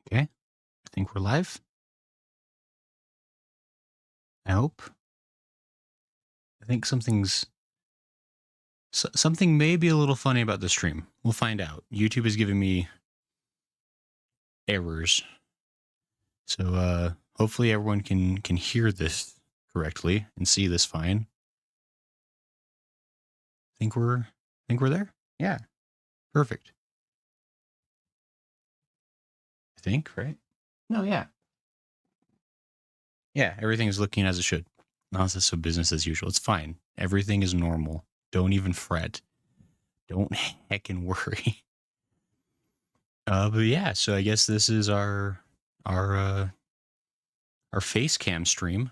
Okay, I think we're live. I hope. I think something may be a little funny about the stream. We'll find out. YouTube is giving me errors, so hopefully everyone can hear this correctly and see this fine. Think we're there. Yeah, perfect. I think, right? No, yeah, yeah. Everything is looking as it should. Nonsense, so business as usual. It's fine. Everything is normal. Don't even fret. Don't heckin' worry. But yeah, so I guess this is our our face cam stream.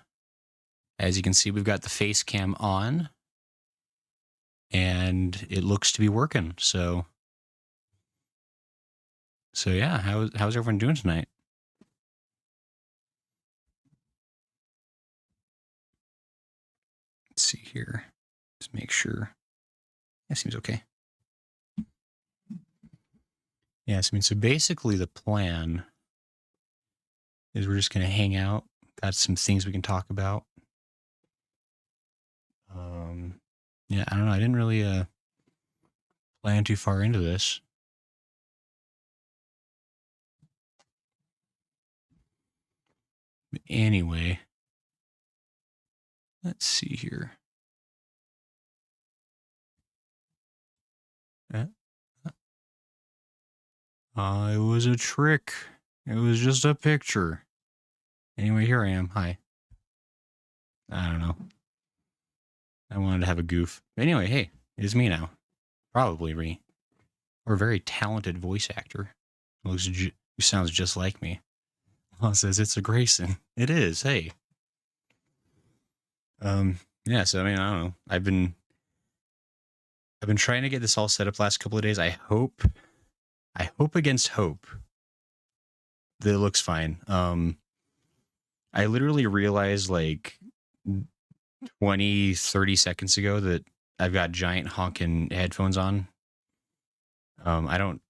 As you can see, we've got the face cam on, and it looks to be working. So yeah, how's everyone doing tonight? Let's see here. Just make sure. That seems okay. Yes, I mean, so basically the plan is we're just gonna hang out. Got some things we can talk about. Yeah, I don't know. I didn't really plan too far into this. But anyway, let's see here. Uh, it was a trick. It was just a picture. Anyway, here I am. Hi. I don't know. I wanted to have a goof. Anyway, hey, it's me now. Probably me. Or a very talented voice actor who sounds just like me. Well, says it's a Grayson. It is. Hey. Yeah. So I mean, I don't know. I've been trying to get this all set up last couple of days. I hope against hope that it looks fine. I literally realized like 20-30 seconds ago that I've got giant honking headphones on. I've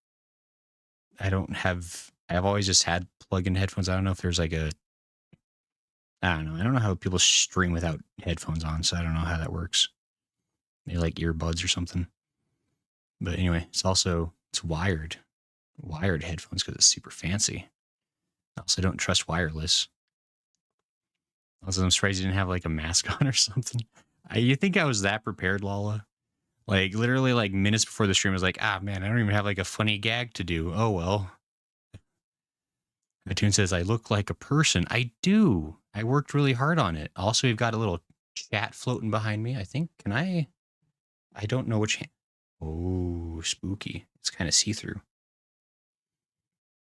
always just had plug-in headphones. I don't know if there's like I don't know. I don't know how people stream without headphones on, so I don't know how that works. Maybe like earbuds or something. But anyway, it's wired headphones because it's super fancy. I also don't trust wireless. Also, I'm surprised you didn't have like a mask on or something. You think I was that prepared, Lala? Like literally like minutes before the stream, I was like, man, I don't even have like a funny gag to do. Oh well. iTunes says I look like a person. I do. I worked really hard on it. Also, we've got a little chat floating behind me. I think. Can I? I don't know which. Oh, spooky. It's kind of see-through.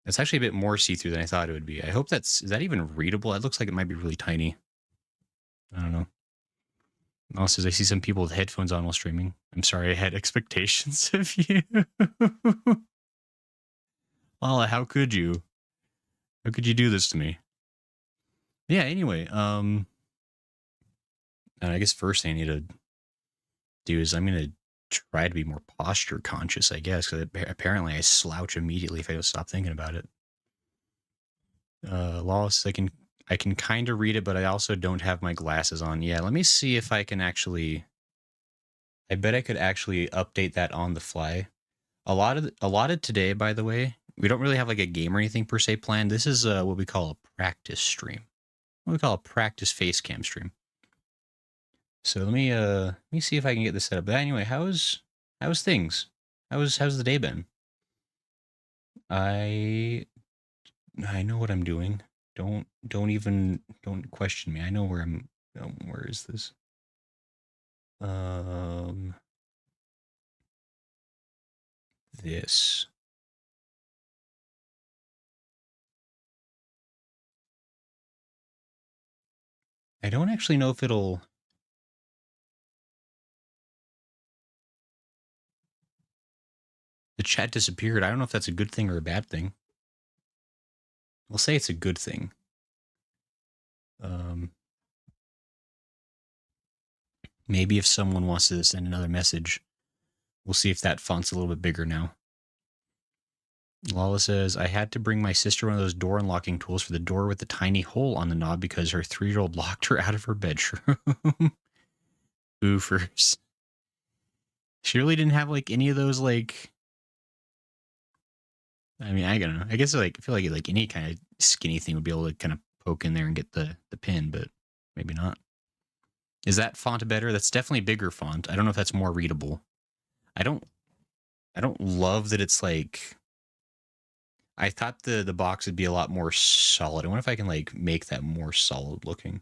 It's actually a bit more see-through than I thought it would be. I hope is that even readable? It looks like it might be really tiny. I don't know. Also, I see some people with headphones on while streaming. I'm sorry, I had expectations of you. Lala, how could you? How could you do this to me? Yeah, anyway, and I guess first thing I need to do is I'm going to try to be more posture conscious, I guess, because apparently I slouch immediately if I don't stop thinking about it. Lawless, I can kind of read it, but I also don't have my glasses on. Yeah, let me see if I can actually... I bet I could actually update that on the fly. A lot of today, by the way, we don't really have like a game or anything per se planned. This is what we call a practice stream. What we call a practice face cam stream. So let me see if I can get this set up. But anyway, how's things? How's the day been? I know what I'm doing. Don't question me. I know where I'm. Where is this? This. I don't actually know if it'll... The chat disappeared. I don't know if that's a good thing or a bad thing. We'll say it's a good thing. Maybe if someone wants to send another message, we'll see if that font's a little bit bigger now. Lala says, I had to bring my sister one of those door unlocking tools for the door with the tiny hole on the knob because her 3-year-old locked her out of her bedroom. Oofers. She really didn't have like any of those like. I mean, I don't know. I guess like I feel like any kind of skinny thing would be able to kind of poke in there and get the pin, but maybe not. Is that font better? That's definitely bigger font. I don't know if that's more readable. I don't love that it's like. I thought the box would be a lot more solid. I wonder if I can like make that more solid looking.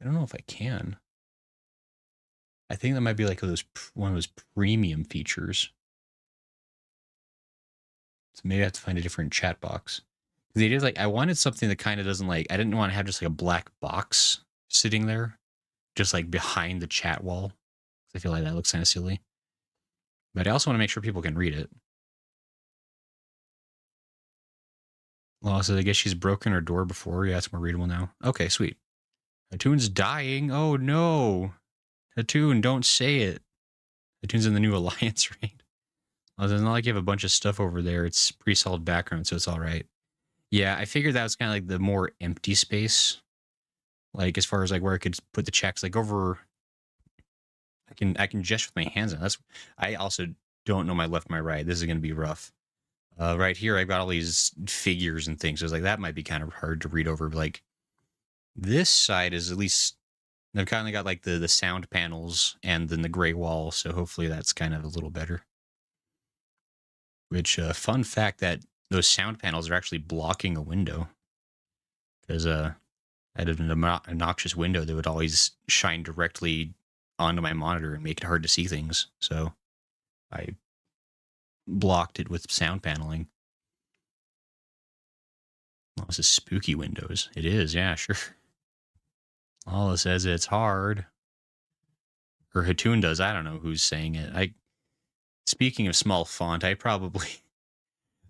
I don't know if I can. I think that might be like one of those premium features. So maybe I have to find a different chat box. The idea is like I wanted something that kind of doesn't like. I didn't want to have just like a black box sitting there, just like behind the chat wall. I feel like that looks kind of silly. But I also want to make sure people can read it. Well, so I guess she's broken her door before. Yeah, it's more readable now. Okay, sweet. Hatoon's dying. Oh no. Hatoon, don't say it. Hatoon's in the new Alliance raid. Well, it's not like you have a bunch of stuff over there. It's pretty solid background, so it's all right. Yeah, I figured that was kind of like the more empty space. Like as far as like where I could put the checks, like over. I can gesture with my hands. And that's. I also don't know my left, my right. This is going to be rough. Right here, I've got all these figures and things. So it's like that might be kind of hard to read over. But like this side is at least. I've kind of got like the sound panels and then the gray wall. So hopefully that's kind of a little better. Which fun fact that those sound panels are actually blocking a window. Because I had an obnoxious window that would always shine directly onto my monitor and make it hard to see things. So I blocked it with sound paneling. Well, this is spooky windows. It is, yeah, sure. Lala says it's hard. Or Hatoon does. I don't know who's saying it. Speaking of small font, I've got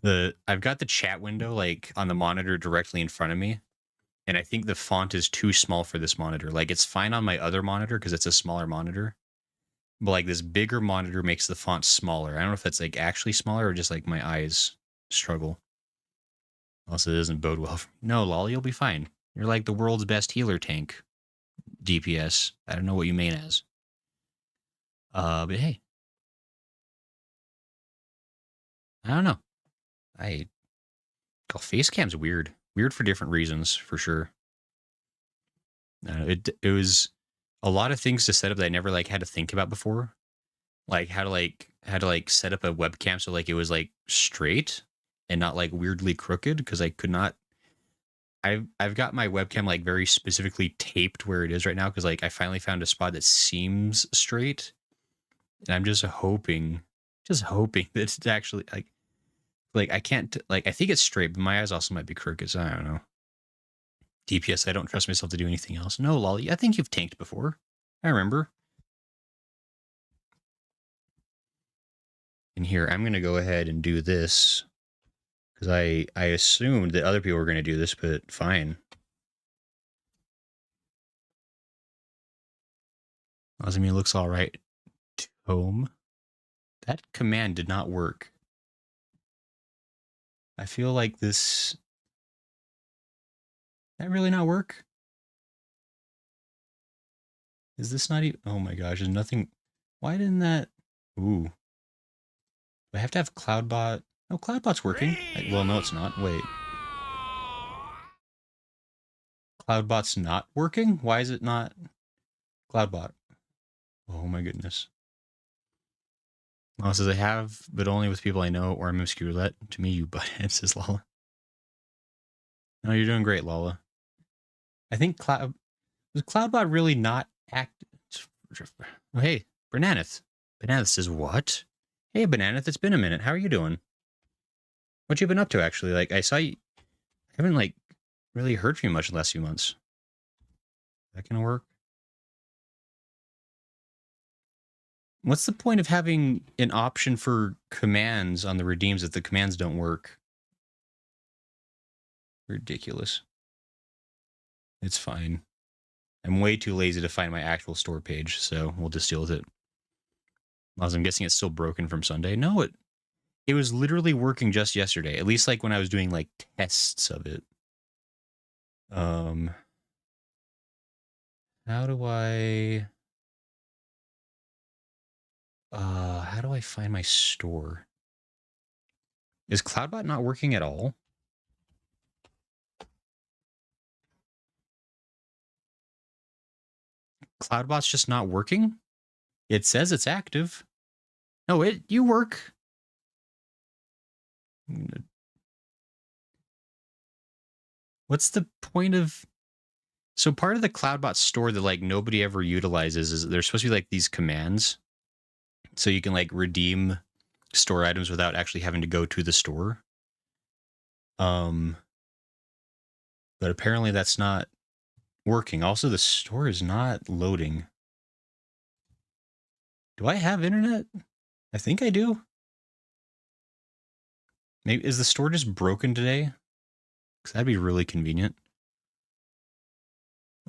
the chat window like on the monitor directly in front of me. And I think the font is too small for this monitor. Like it's fine on my other monitor because it's a smaller monitor. But like this bigger monitor makes the font smaller. I don't know if that's like actually smaller or just like my eyes struggle. Also, it doesn't bode well. No, Lolly, you'll be fine. You're like the world's best healer tank. DPS. I don't know what you mean as. But hey. I don't know. Face cam's weird. Weird for different reasons, for sure. It was a lot of things to set up that I never like had to think about before. Like how to set up a webcam so like it was like straight and not like weirdly crooked because I could not. I've got my webcam like very specifically taped where it is right now because like I finally found a spot that seems straight, and I'm just hoping that it's actually like I can't like I think it's straight, but my eyes also might be crooked. So I don't know. DPS, I don't trust myself to do anything else. No, Lolly, I think you've tanked before. I remember. And here, I'm going to go ahead and do this. Because I assumed that other people were going to do this, but fine. I mean, it looks all right. Tome. That command did not work. I feel like this... That really not work? Is this not even... Oh my gosh, there's nothing... Why didn't that... Ooh. Do I have to have Cloudbot? No, Cloudbot's working. Well, no, it's not. Wait. Cloudbot's not working? Why is it not? Cloudbot. Oh my goodness. Well, it says I have, but only with people I know or I'm obscure. Let to me, you butthead, says Lala. No, you're doing great, Lala. I think was Cloudbot really not Oh, hey, Bananath. Bananath says, what? Hey, Bananath, it's been a minute. How are you doing? What you been up to, actually? Like, I saw you... I haven't, like, really heard from you much in the last few months. Is that gonna work? What's the point of having an option for commands on the redeems if the commands don't work? Ridiculous. It's fine. I'm way too lazy to find my actual store page, so we'll just deal with it. I'm guessing it's still broken from Sunday. No, It was literally working just yesterday. At least like when I was doing like tests of it. How do I find my store? Is Cloudbot not working at all? Cloudbot's just not working? It says it's active. No, you work. What's the point of... So part of the Cloudbot store that like nobody ever utilizes is there's supposed to be like these commands. So you can like redeem store items without actually having to go to the store. But apparently that's not working. Also, the store is not loading. Do I have internet? I think I do. Maybe is the store just broken today? Because that'd be really convenient.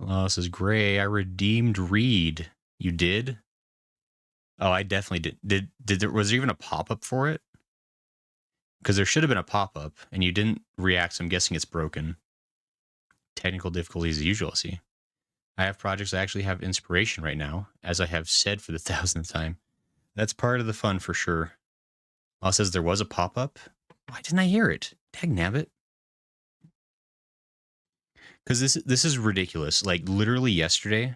Oh, this is gray. I redeemed Reed. You did? Oh, I definitely did. Was there even a pop-up for it? Because there should have been a pop-up, and you didn't react, so I'm guessing it's broken. Technical difficulties as usual, see. I have projects that actually have inspiration right now, as I have said for the 1000th time. That's part of the fun for sure. Oh, it says there was a pop-up. Why didn't I hear it? Dagnabbit. Because this is ridiculous. Like literally yesterday,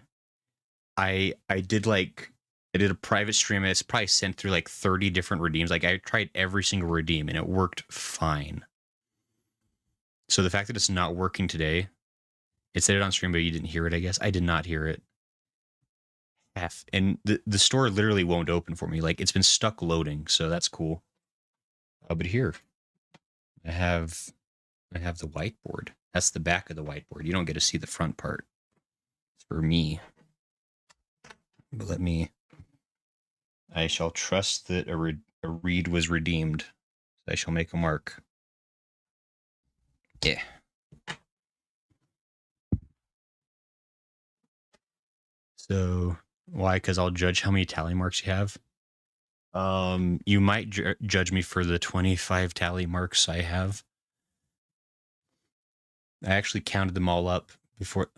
I did a private stream. It's probably sent through like 30 different redeems. Like I tried every single redeem and it worked fine. So the fact that it's not working today, it said it on stream, but you didn't hear it, I guess. I did not hear it. And the store literally won't open for me. Like it's been stuck loading, so that's cool. But here, I have the whiteboard. That's the back of the whiteboard. You don't get to see the front part. It's for me. But I shall trust that a read was redeemed. I shall make a mark. Yeah. So why? Because I'll judge how many tally marks you have. You might judge me for the 25 tally marks I have. I actually counted them all up before.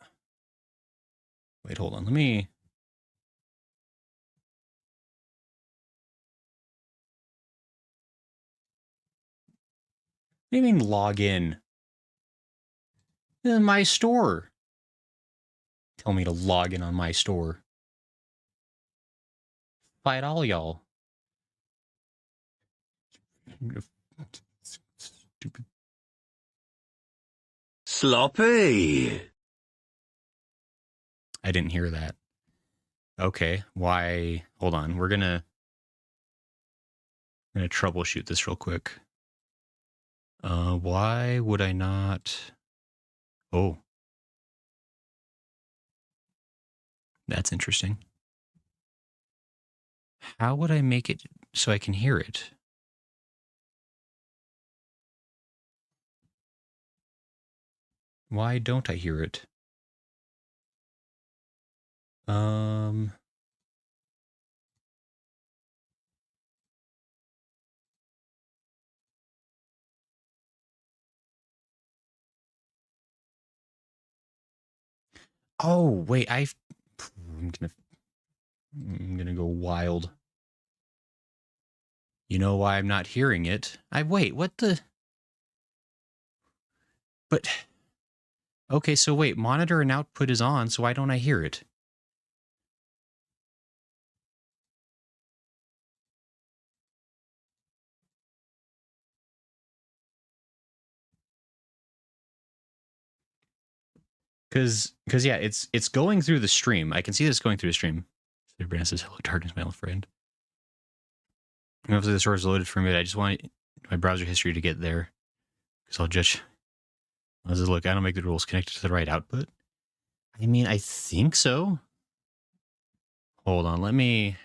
Wait, hold on. Let me. What do you mean log in? In my store. Tell me to log in on my store. Fight all y'all. Stupid. Sloppy. I didn't hear that. Okay, why? Hold on. I'm gonna troubleshoot this real quick. Why would I not? Oh, that's interesting. How would I make it so I can hear it? Why don't I hear it? Oh, wait, I'm gonna go wild. You know why I'm not hearing it? Wait, what the? But, okay, so wait, monitor and output is on, so why don't I hear it? Because yeah, it's going through the stream. I can see this going through the stream. Brand says, "Hello, darkness, my old friend." Obviously, the source is loaded for me. I just want my browser history to get there, because I'll judge. Let's look. I don't make the rules. Connected to the right output. I mean, I think so. Hold on. Let me.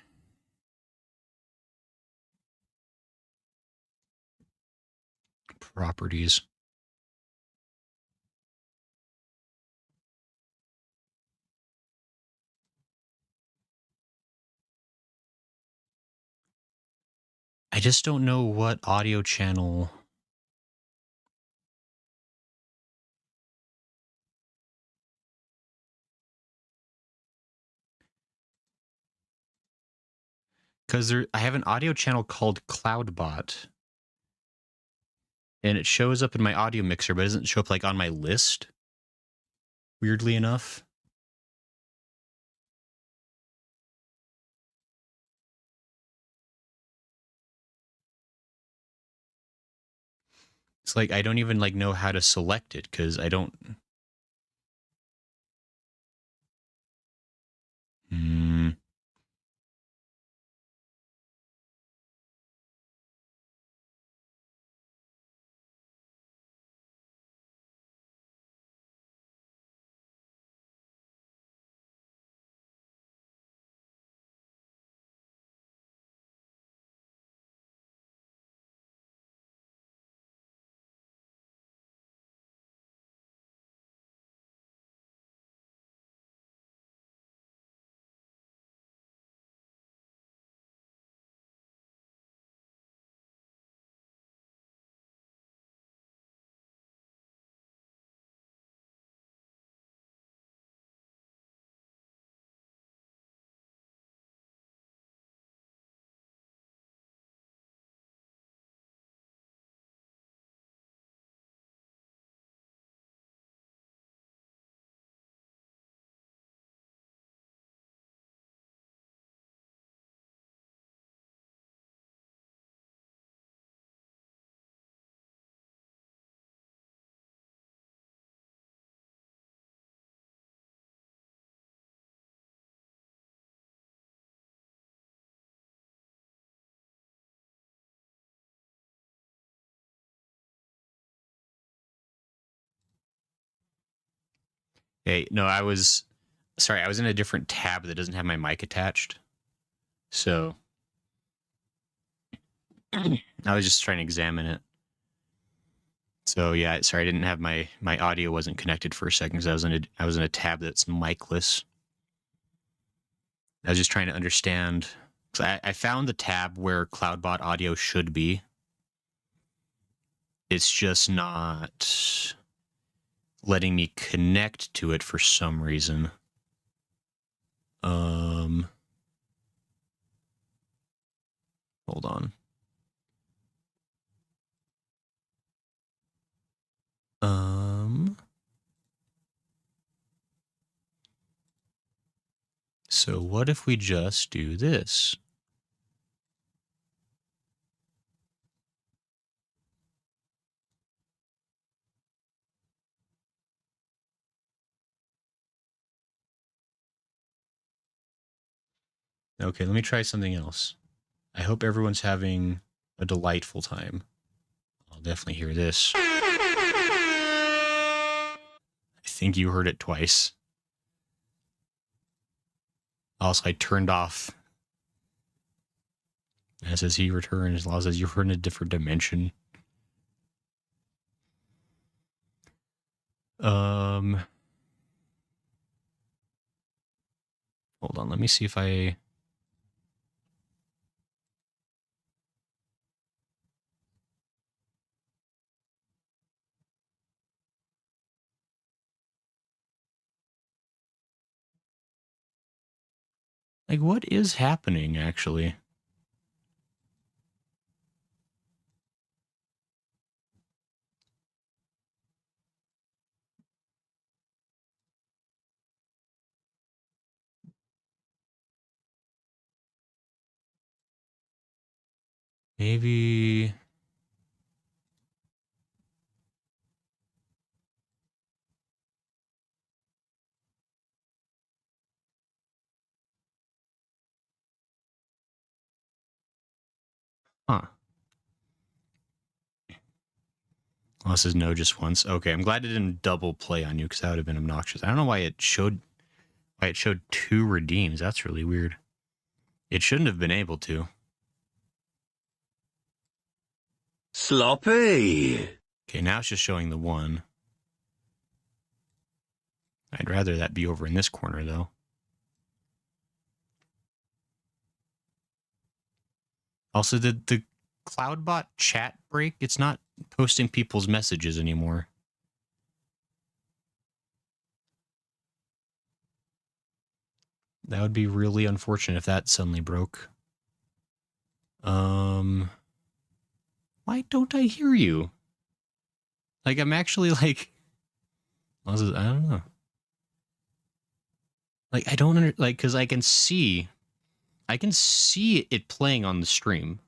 Properties. I just don't know what audio channel. Because I have an audio channel called Cloudbot. And it shows up in my audio mixer, but it doesn't show up like on my list. Weirdly enough. It's like I don't even like know how to select it because I don't. Hey, no, I was in a different tab that doesn't have my mic attached. So I was just trying to examine it. So yeah, sorry, I didn't have my audio wasn't connected for a second because I was in a tab that's micless. I was just trying to understand. So I found the tab where Cloudbot audio should be. It's just not letting me connect to it for some reason. Hold on. So what if we just do this? Okay, let me try something else. I hope everyone's having a delightful time. I'll definitely hear this. I think you heard it twice. Also, I turned off. As says he returns, Law says you're in a different dimension. Hold on, let me see if I... Like, what is happening, actually? Maybe... Huh. Law says no just once. Okay, I'm glad it didn't double play on you because that would have been obnoxious. I don't know why it showed 2 redeems. That's really weird. It shouldn't have been able to. Sloppy. Okay, now it's just showing the 1. I'd rather that be over in this corner, though. Also, the CloudBot chat break? It's not posting people's messages anymore. That would be really unfortunate if that suddenly broke. Why don't I hear you? Like, I'm actually like, I don't know. Like, I don't like, because I can see it playing on the stream.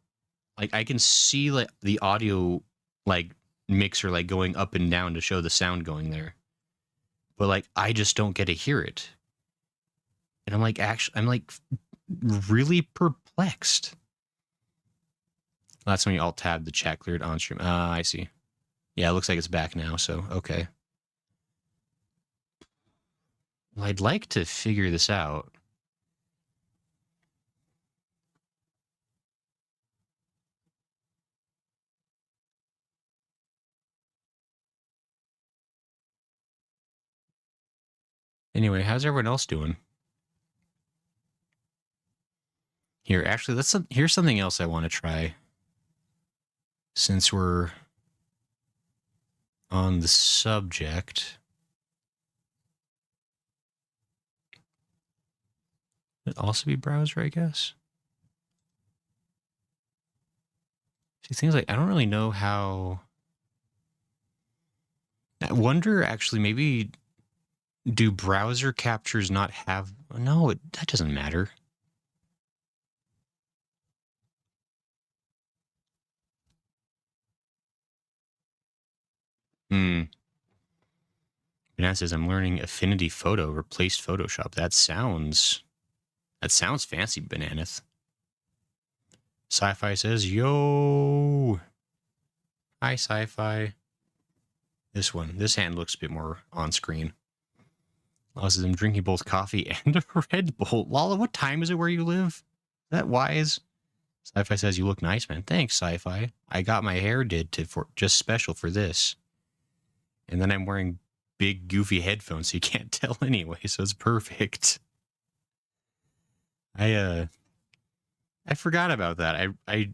Like, I can see like the audio like mixer like going up and down to show the sound going there. But like, I just don't get to hear it. And I'm like, actually, I'm like really perplexed. That's when you alt tab the chat cleared on stream. I see. Yeah, it looks like it's back now. So, okay. Well, I'd like to figure this out. Anyway, how's everyone else doing? Here, actually, here's something else I want to try. Since we're on the subject. It'd also be browser, I guess. See, things like, I don't really know how. I wonder, actually, maybe do browser captures not have. No, that doesn't matter. Banana says, I'm learning Affinity Photo replaced Photoshop. That sounds fancy, Bananath. Sci-Fi says, yo. Hi, Sci-Fi. This hand looks a bit more on screen. Lala says, I'm drinking both coffee and a Red Bull. Lala, what time is it where you live? Is that wise? Sci-Fi says, you look nice, man. Thanks, Sci-Fi. I got my hair did for just special for this. And then I'm wearing big, goofy headphones, so you can't tell anyway, so it's perfect. I forgot about that. I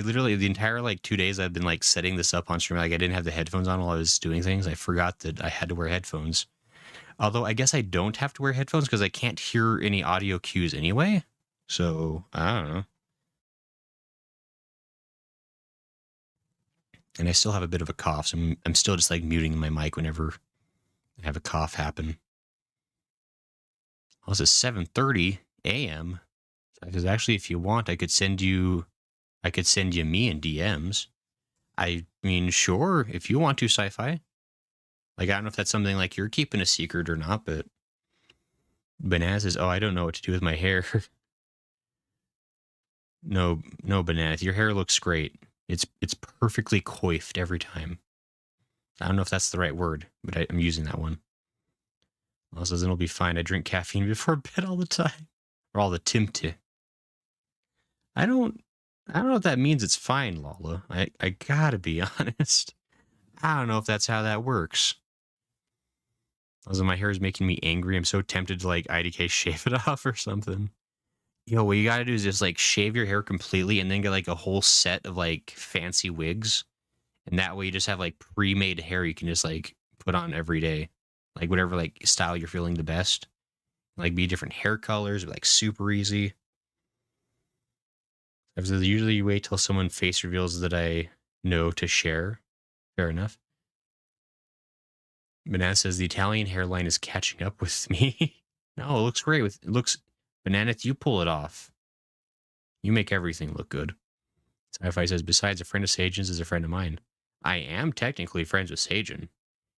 literally, the entire, 2 days I've been, setting this up on stream, I didn't have the headphones on while I was doing things. I forgot that I had to wear headphones. Although, I guess I don't have to wear headphones because I can't hear any audio cues anyway. So, I don't know. And I still have a bit of a cough, so I'm still just, muting my mic whenever I have a cough happen. Well, it's 7:30 a.m. Because actually, if you want, I could send you me in DMs. I mean, sure, if you want to, Sci-Fi. I don't know if that's something you're keeping a secret or not, but Banana says, oh, I don't know what to do with my hair. No, Banana, your hair looks great. It's perfectly coiffed every time. I don't know if that's the right word, but I'm using that one. Also says, it'll be fine. I drink caffeine before bed all the time. Or all the timte. I don't know if that means it's fine, Lala. I gotta be honest. I don't know if that's how that works. Also, my hair is making me angry. I'm so tempted to IDK shave it off or something. Yo, what you gotta do is just shave your hair completely and then get a whole set of fancy wigs. And that way you just have pre-made hair you can just put on every day. Whatever style you're feeling the best. Be different hair colors, super easy. Usually you wait till someone face reveals that I know to share. Fair enough. Banana says the Italian hairline is catching up with me. No, it looks great. Banana, you pull it off. You make everything look good. Sci-Fi says, besides a friend of Sajan's is a friend of mine. I am technically friends with Sajan.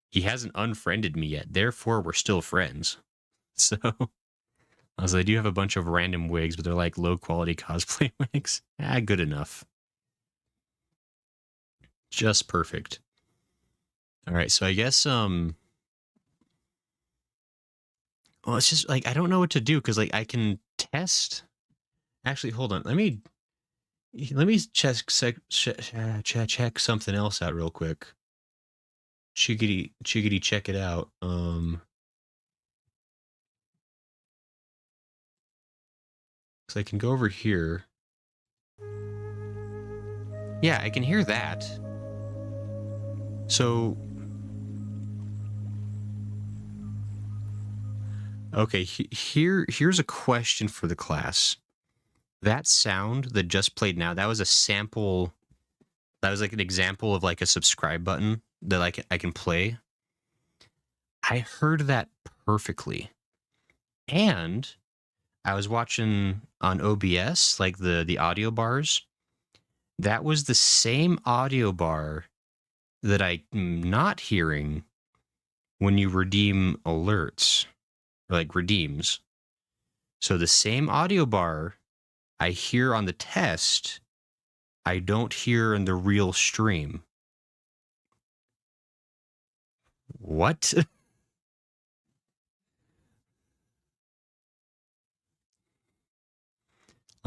He hasn't unfriended me yet, therefore we're still friends. So, I do have a bunch of random wigs, but they're low quality cosplay wigs. Good enough. Just perfect. All right, so I guess well, it's just I don't know what to do because I can test. Actually, hold on. Let me check something else out real quick. Chiggity, check it out. So I can go over here. Yeah, I can hear that. So, okay, here's a question for the class. That sound that just played now, that was a sample. That was like an example of like a subscribe button that I can play. I heard that perfectly. And I was watching on OBS, like the audio bars. That was the same audio bar that I'm not hearing when you redeem alerts, or like redeems. So the same audio bar I hear on the test, I don't hear in the real stream. What?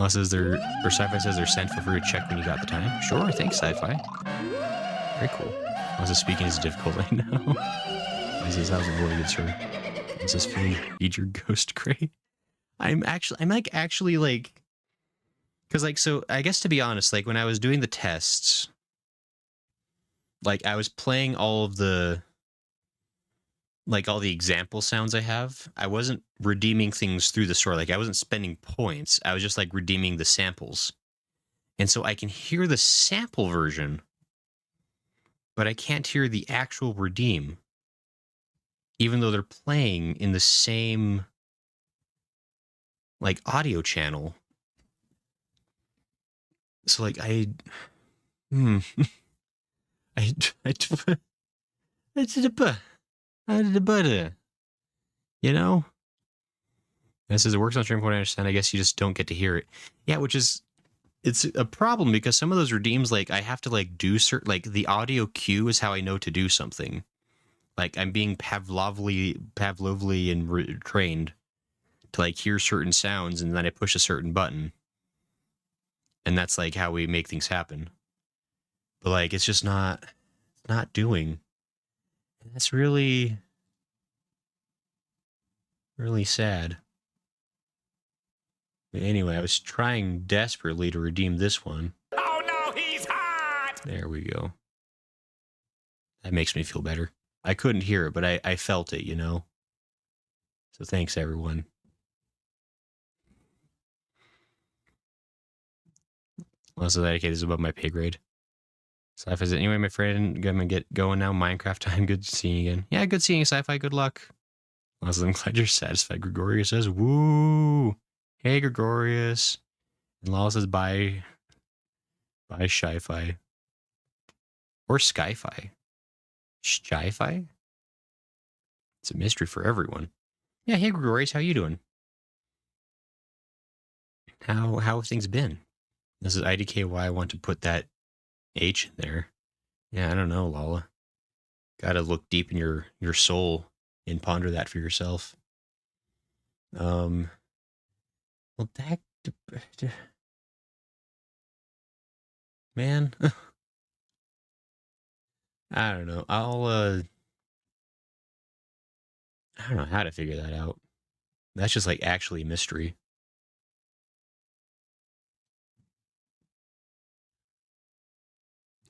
Says they're, or Sci-Fi says they're sent for free to check when you got the time. Sure, thanks, Sci-Fi. Very cool. Says speaking is difficult right now. I says that was really good, sir. Says feed your ghost gray. I'm actually like, because like, so I guess to be honest, like when I was doing the tests, like I was playing all the example sounds I have. I wasn't redeeming things through the store. Like I wasn't spending points. I was just like redeeming the samples. And so I can hear the sample version, but I can't hear the actual redeem, even though they're playing in the same like audio channel. So like I did a butter. You know? That says it works on stream from what I understand. I guess you just don't get to hear it. Yeah, it's a problem because some of those redeems, like I have to like do certain, like the audio cue is how I know to do something. Like I'm being Pavlovly and trained to like hear certain sounds, and then I push a certain button, and that's like how we make things happen. But like it's just not doing. And that's really sad. But anyway, I was trying desperately to redeem this one. Oh no, he's hot! There we go. That makes me feel better. I couldn't hear it, but I felt it, you know? So thanks, everyone. Also, that is above my pay grade. Sci-Fi says, anyway, my friend, gonna get going now. Minecraft time. Good seeing you again. Yeah, good seeing you, Sci-Fi. Good luck. Also, I'm glad you're satisfied. Gregorius says, woo! Hey, Gregorius. And Lala says, bye. Bye, Sci-Fi. Or Sky-Fi. Sci-Fi? It's a mystery for everyone. Yeah, hey, Gregorius, how you doing? How have things been? This is IDKY. I want to put that H in there. Yeah, I don't know, Lala. Gotta look deep in your soul and ponder that for yourself. Well, that... Man. I don't know. I don't know how to figure that out. That's just like actually a mystery.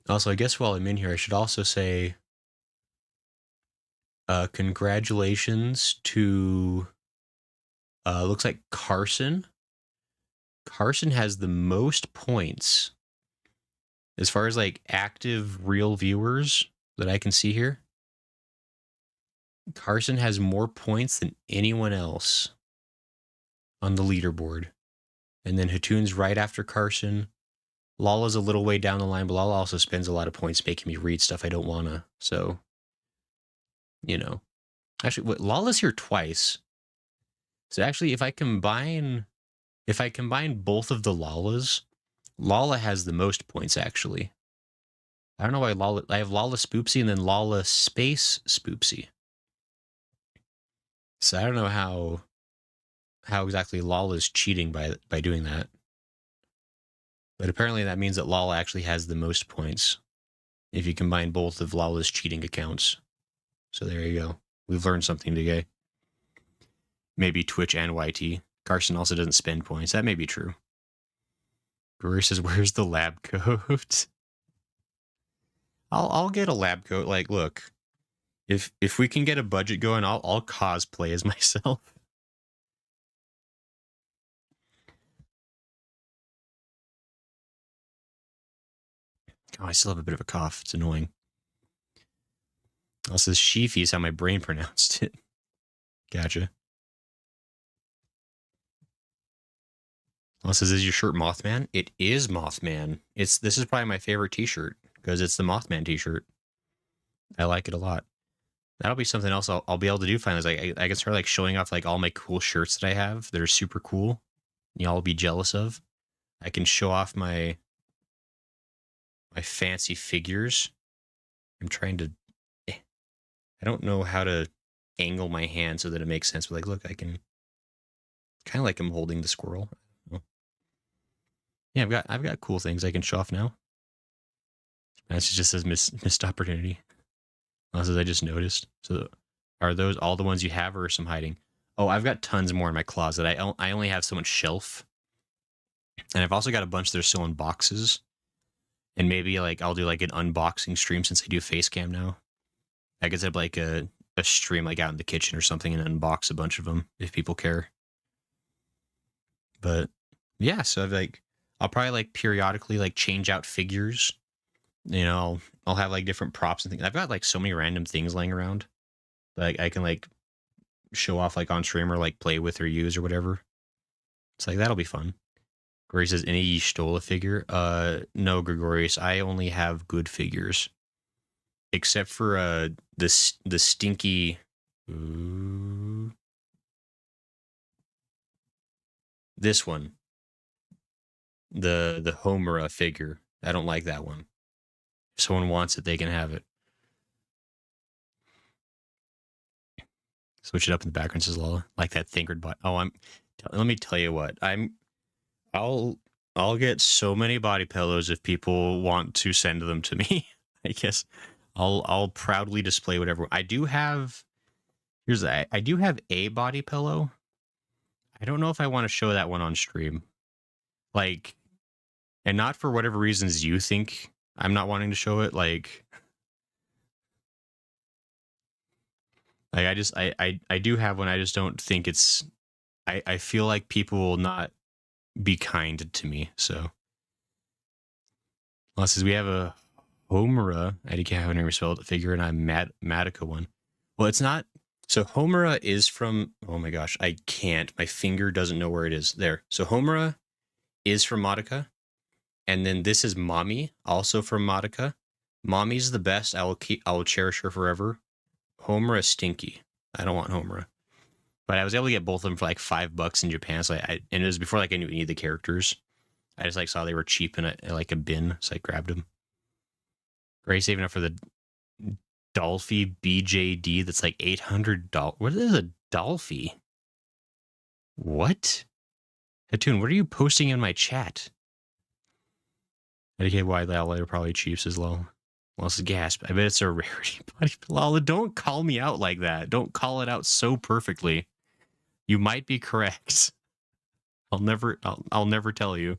Also, I guess while I'm in here, I should also say congratulations to looks like Carson. Carson has the most points as far as like active real viewers that I can see here. Carson has more points than anyone else on the leaderboard. And then Hatoon's right after Carson. Lala's a little way down the line, but Lala also spends a lot of points making me read stuff I don't want to. So, you know. Actually, Lala's here twice. So actually, if I combine both of the Lalas, Lala has the most points, actually. I don't know why I have Lala Spoopsy and then Lala Space Spoopsy. So I don't know how exactly Lala's cheating by doing that. But apparently that means that Lala actually has the most points if you combine both of Lala's cheating accounts. So there you go. We've learned something today. Maybe Twitch and YT. Carson also doesn't spend points. That may be true. Brewer says, where's the lab coat? I'll get a lab coat. Like, look, if we can get a budget going, I'll cosplay as myself. Oh, I still have a bit of a cough. It's annoying. Also, Sheafy is how my brain pronounced it. Gotcha. Also, is your shirt Mothman? It is Mothman. This is probably my favorite t-shirt because it's the Mothman t-shirt. I like it a lot. That'll be something else I'll be able to do finally. Like I can start like showing off like all my cool shirts that I have that are super cool. Y'all will be jealous of. I can show off my fancy figures. I'm trying to. I don't know how to angle my hand so that it makes sense. But like, look, I can kind of like I'm holding the squirrel. Yeah, I've got cool things I can show off now. That just says missed opportunity. Unless I just noticed. So, are those all the ones you have, or some hiding? Oh, I've got tons more in my closet. I only have so much shelf, and I've also got a bunch that are still in boxes. And maybe like I'll do like an unboxing stream since I do face cam now. I could have like a stream like out in the kitchen or something and unbox a bunch of them if people care. But yeah, so I'll probably like periodically like change out figures. You know, I'll have like different props and things. I've got like so many random things laying around. Like I can like show off like on stream or like play with or use or whatever. It's like that'll be fun. Gregorius says, any you stole a figure? No, Gregorius. I only have good figures. Except for the stinky this one. The Homura figure. I don't like that one. If someone wants it, they can have it. Switch it up in the background, says Lola. Like that thinkered bot. Oh, let me tell you what. I'll get so many body pillows if people want to send them to me. I guess I'll proudly display whatever. I do have I do have a body pillow. I don't know if I want to show that one on stream. Like, and not for whatever reasons you think I'm not wanting to show it. Like I do have one. I just don't think it's. I feel like people will not be kind to me. So, unless we have a Homura, I can't never spelled it, figure, and I'm Madoka one. Well, it's not. So Homura is from. Oh my gosh, I can't. My finger doesn't know where it is. There. So Homura is from Madoka, and then this is Mommy, also from Madoka. Mommy's the best. I will cherish her forever. Homura is stinky. I don't want Homura. But I was able to get both of them for like $5 in Japan. So and it was before like I knew any of the characters. I just like saw they were cheap in like a bin, so I grabbed them. Great saving up for the Dolphy BJD that's like $800. What is a Dolphy? What? Hattoon, what are you posting in my chat? Okay, why they're probably cheap as low. Well, it's a gasp. I bet it's a rarity. Lala, don't call me out like that. Don't call it out so perfectly. You might be correct. I'll never tell you.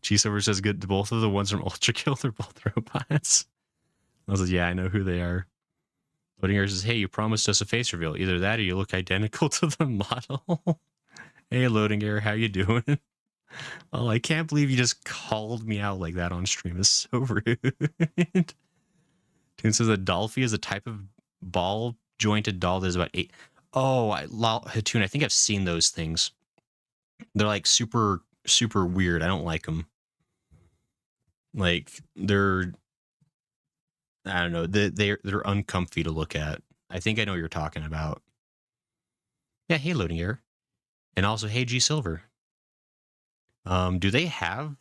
Cheeseover says good. Both of the ones from Ultra Kill, they're both robots. I was like, yeah, I know who they are. Loading Air says, hey, you promised us a face reveal. Either that or you look identical to the model. Hey, Loading Air, how you doing? Oh, I can't believe you just called me out like that on stream. It's so rude. Toon says a Dolphy is a type of ball jointed doll that is about 8. Oh, Hattoon, I think I've seen those things. They're like super, super weird. I don't like them. Like they're, I don't know. They're uncomfy to look at. I think I know what you're talking about. Yeah, hey, Loading Air. And also, hey, G Silver. Do they have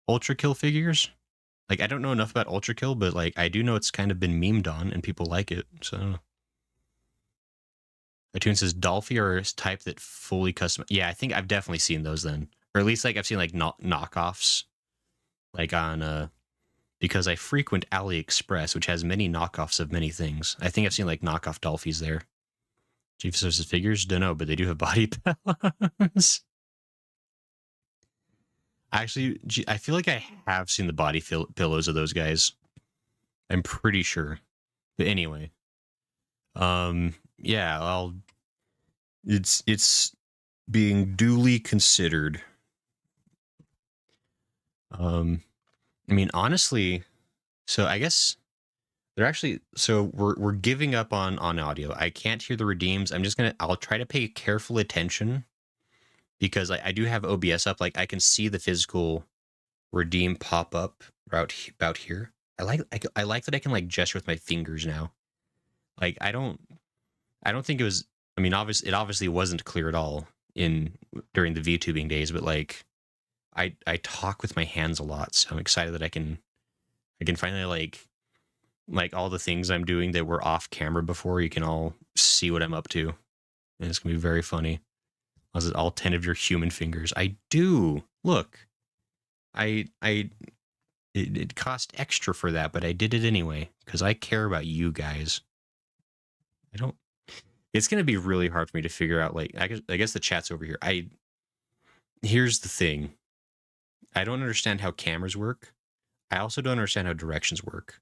Ultra Kill figures? Like, I don't know enough about Ultra Kill, but like I do know it's kind of been memed on and people like it. So Atune says Dolphy are a type that fully custom. Yeah, I think I've definitely seen those then. Or at least like I've seen like knockoffs. Like on because I frequent AliExpress, which has many knockoffs of many things. I think I've seen like knockoff Dolphys there. Chief Services figures? Don't know, but they do have body pillows. Actually, I feel like I have seen the body pillows of those guys. I'm pretty sure. But anyway, yeah, it's being duly considered. I mean, honestly, so I guess they're actually, so we're giving up on audio. I can't hear the redeems. I'll try to pay careful attention because I do have OBS up. Like I can see the physical redeem pop up about here. I like that I can like gesture with my fingers now. Like I don't think it was. I mean, it obviously wasn't clear at all in during the VTubing days, but like I talk with my hands a lot, so I'm excited that I can finally like all the things I'm doing that were off camera before. You can all see what I'm up to, and it's gonna be very funny. Was it all 10 of your human fingers? I do. Look, I it cost extra for that, but I did it anyway because I care about you guys. I don't. It's gonna be really hard for me to figure out. Like, I guess the chat's over here. Here's the thing. I don't understand how cameras work. I also don't understand how directions work.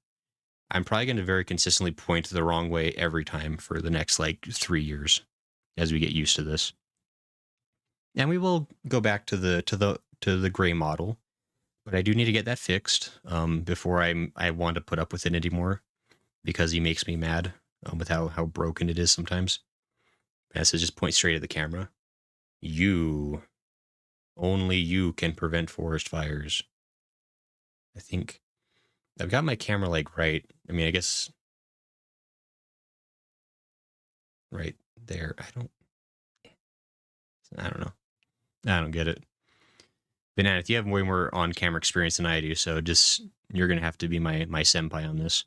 I'm probably going to very consistently point the wrong way every time for the next like 3 years as we get used to this. And we will go back to the gray model, but I do need to get that fixed before I want to put up with it anymore because he makes me mad with how broken it is sometimes. As to just point straight at the camera. Only you can prevent forest fires. I think I've got my camera like right. I mean, I guess right there. I don't know. I don't get it. Banana, you have way more on-camera experience than I do, so just you're gonna have to be my senpai on this.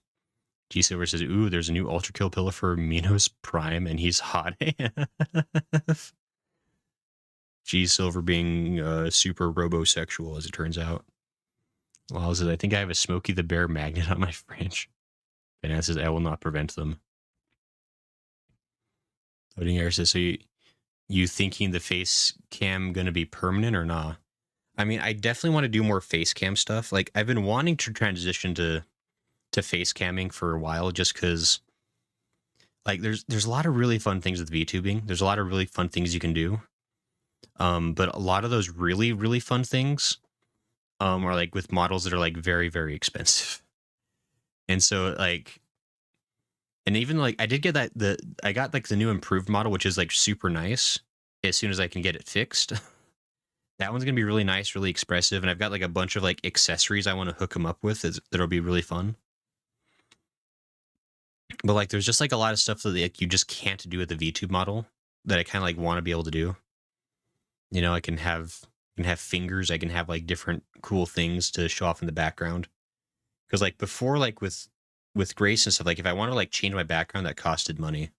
G Silver says, "Ooh, there's a new Ultra Kill pillar for Minos Prime, and he's hot." G Silver being super robosexual, as it turns out. Lyle says, "I think I have a Smokey the Bear magnet on my fridge." Banana says, "I will not prevent them." Loading Air says, "So you thinking the face cam gonna be permanent or not?" I mean, I definitely want to do more face cam stuff. Like I've been wanting to transition to face camming for a while, just because like there's a lot of really fun things with VTubing. There's a lot of really fun things you can do. But a lot of those really really fun things are like with models that are like very very expensive. And so like, and even like I did get I got like the new improved model, which is like super nice as soon as I can get it fixed. That one's gonna be really nice, really expressive, and I've got like a bunch of like accessories I want to hook them up with that'll be really fun. But like, there's just like a lot of stuff that like, you just can't do with the VTube model that I kind of like want to be able to do. You know, I can have fingers. I can have like different cool things to show off in the background. Because like before, like with Grace and stuff, like if I want to like change my background, that costed money.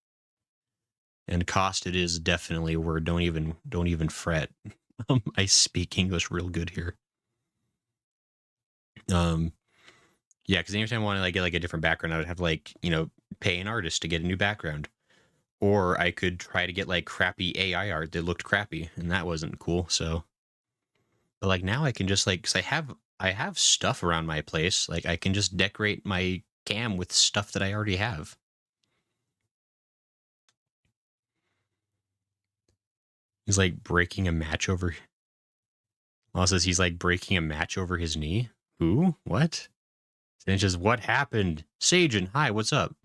And cost it is definitely a word. Don't even fret. I speak English real good here. Yeah, because anytime I want to like get like a different background, I would have to like, you know, pay an artist to get a new background. Or I could try to get like crappy AI art that looked crappy, and that wasn't cool. So, but like now I can just like, cause I have stuff around my place. Like I can just decorate my cam with stuff that I already have. He's like breaking a match over. Also says he's like breaking a match over his knee. Who? What? And it's just, what happened? Sajin, hi, what's up?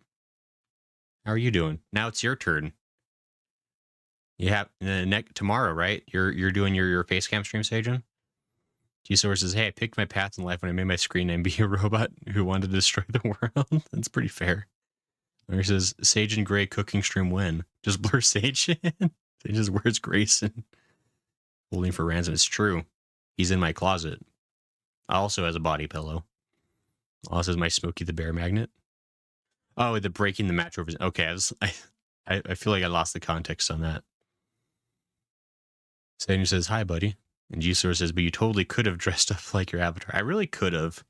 How are you doing? Now it's your turn. You have tomorrow, right? You're doing your face cam stream, Sajin? G-Source says, "Hey, I picked my path in life when I made my screen name be a robot who wanted to destroy the world." That's pretty fair. Or he says, "Sage and Gray cooking stream when?" Just blur Sage in. Sage just wears Grayson. Holding for ransom. It's true. He's in my closet. Also has a body pillow. Also has my Smokey the Bear magnet. Oh, the breaking the match over. Okay, I feel like I lost the context on that. Sage says, "Hi, buddy." And G-Source says, "But you totally could have dressed up like your avatar." I really could have.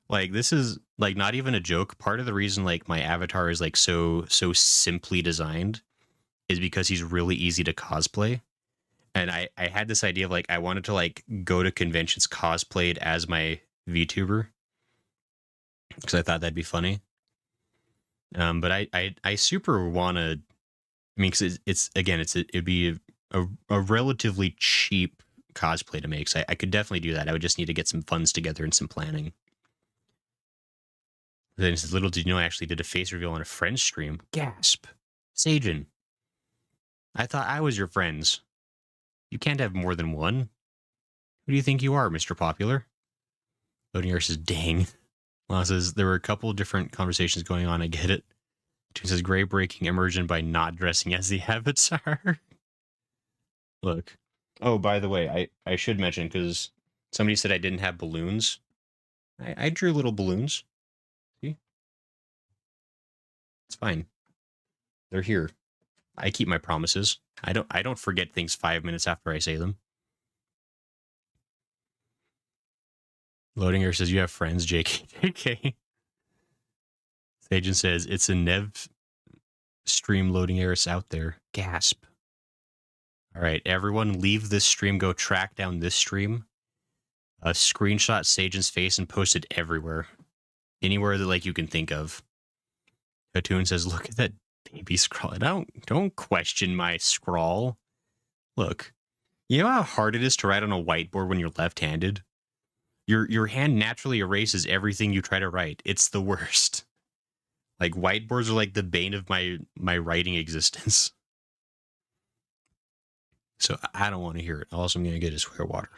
Like, this is like not even a joke. Part of the reason like my avatar is like so simply designed is because he's really easy to cosplay. And I had this idea of like I wanted to like go to conventions cosplayed as my VTuber. because I thought that'd be funny. But I super want to. I mean, because it'd be a relatively cheap cosplay to make. So I could definitely do that. I would just need to get some funds together and some planning. Then he says, little did you know I actually did a face reveal on a friend's stream. Gasp. Sajin. I thought I was your friends. You can't have more than one. Who do you think you are, Mr. Popular? Loading Air says, dang. Well, says, there were a couple of different conversations going on. I get it. He says, gray breaking immersion by not dressing as the avatar. Look. Oh, by the way, I should mention, because somebody said I didn't have balloons. I drew little balloons. See? It's fine. They're here. I keep my promises. I don't forget things 5 minutes after I say them. Loading Air says, you have friends, JK. Agent says, it's a Nev stream. Loading Air is out there. Gasp. All right, everyone leave this stream. Go track down this stream. Screenshot Sajan's face and post it everywhere. Anywhere that like you can think of. Hatoon says, look at that baby scrawl. Don't question my scrawl. Look, you know how hard it is to write on a whiteboard when you're left-handed? Your hand naturally erases everything you try to write. It's the worst. Like, whiteboards are like the bane of my writing existence. So I don't want to hear it. Also, I'm going to get a swear water.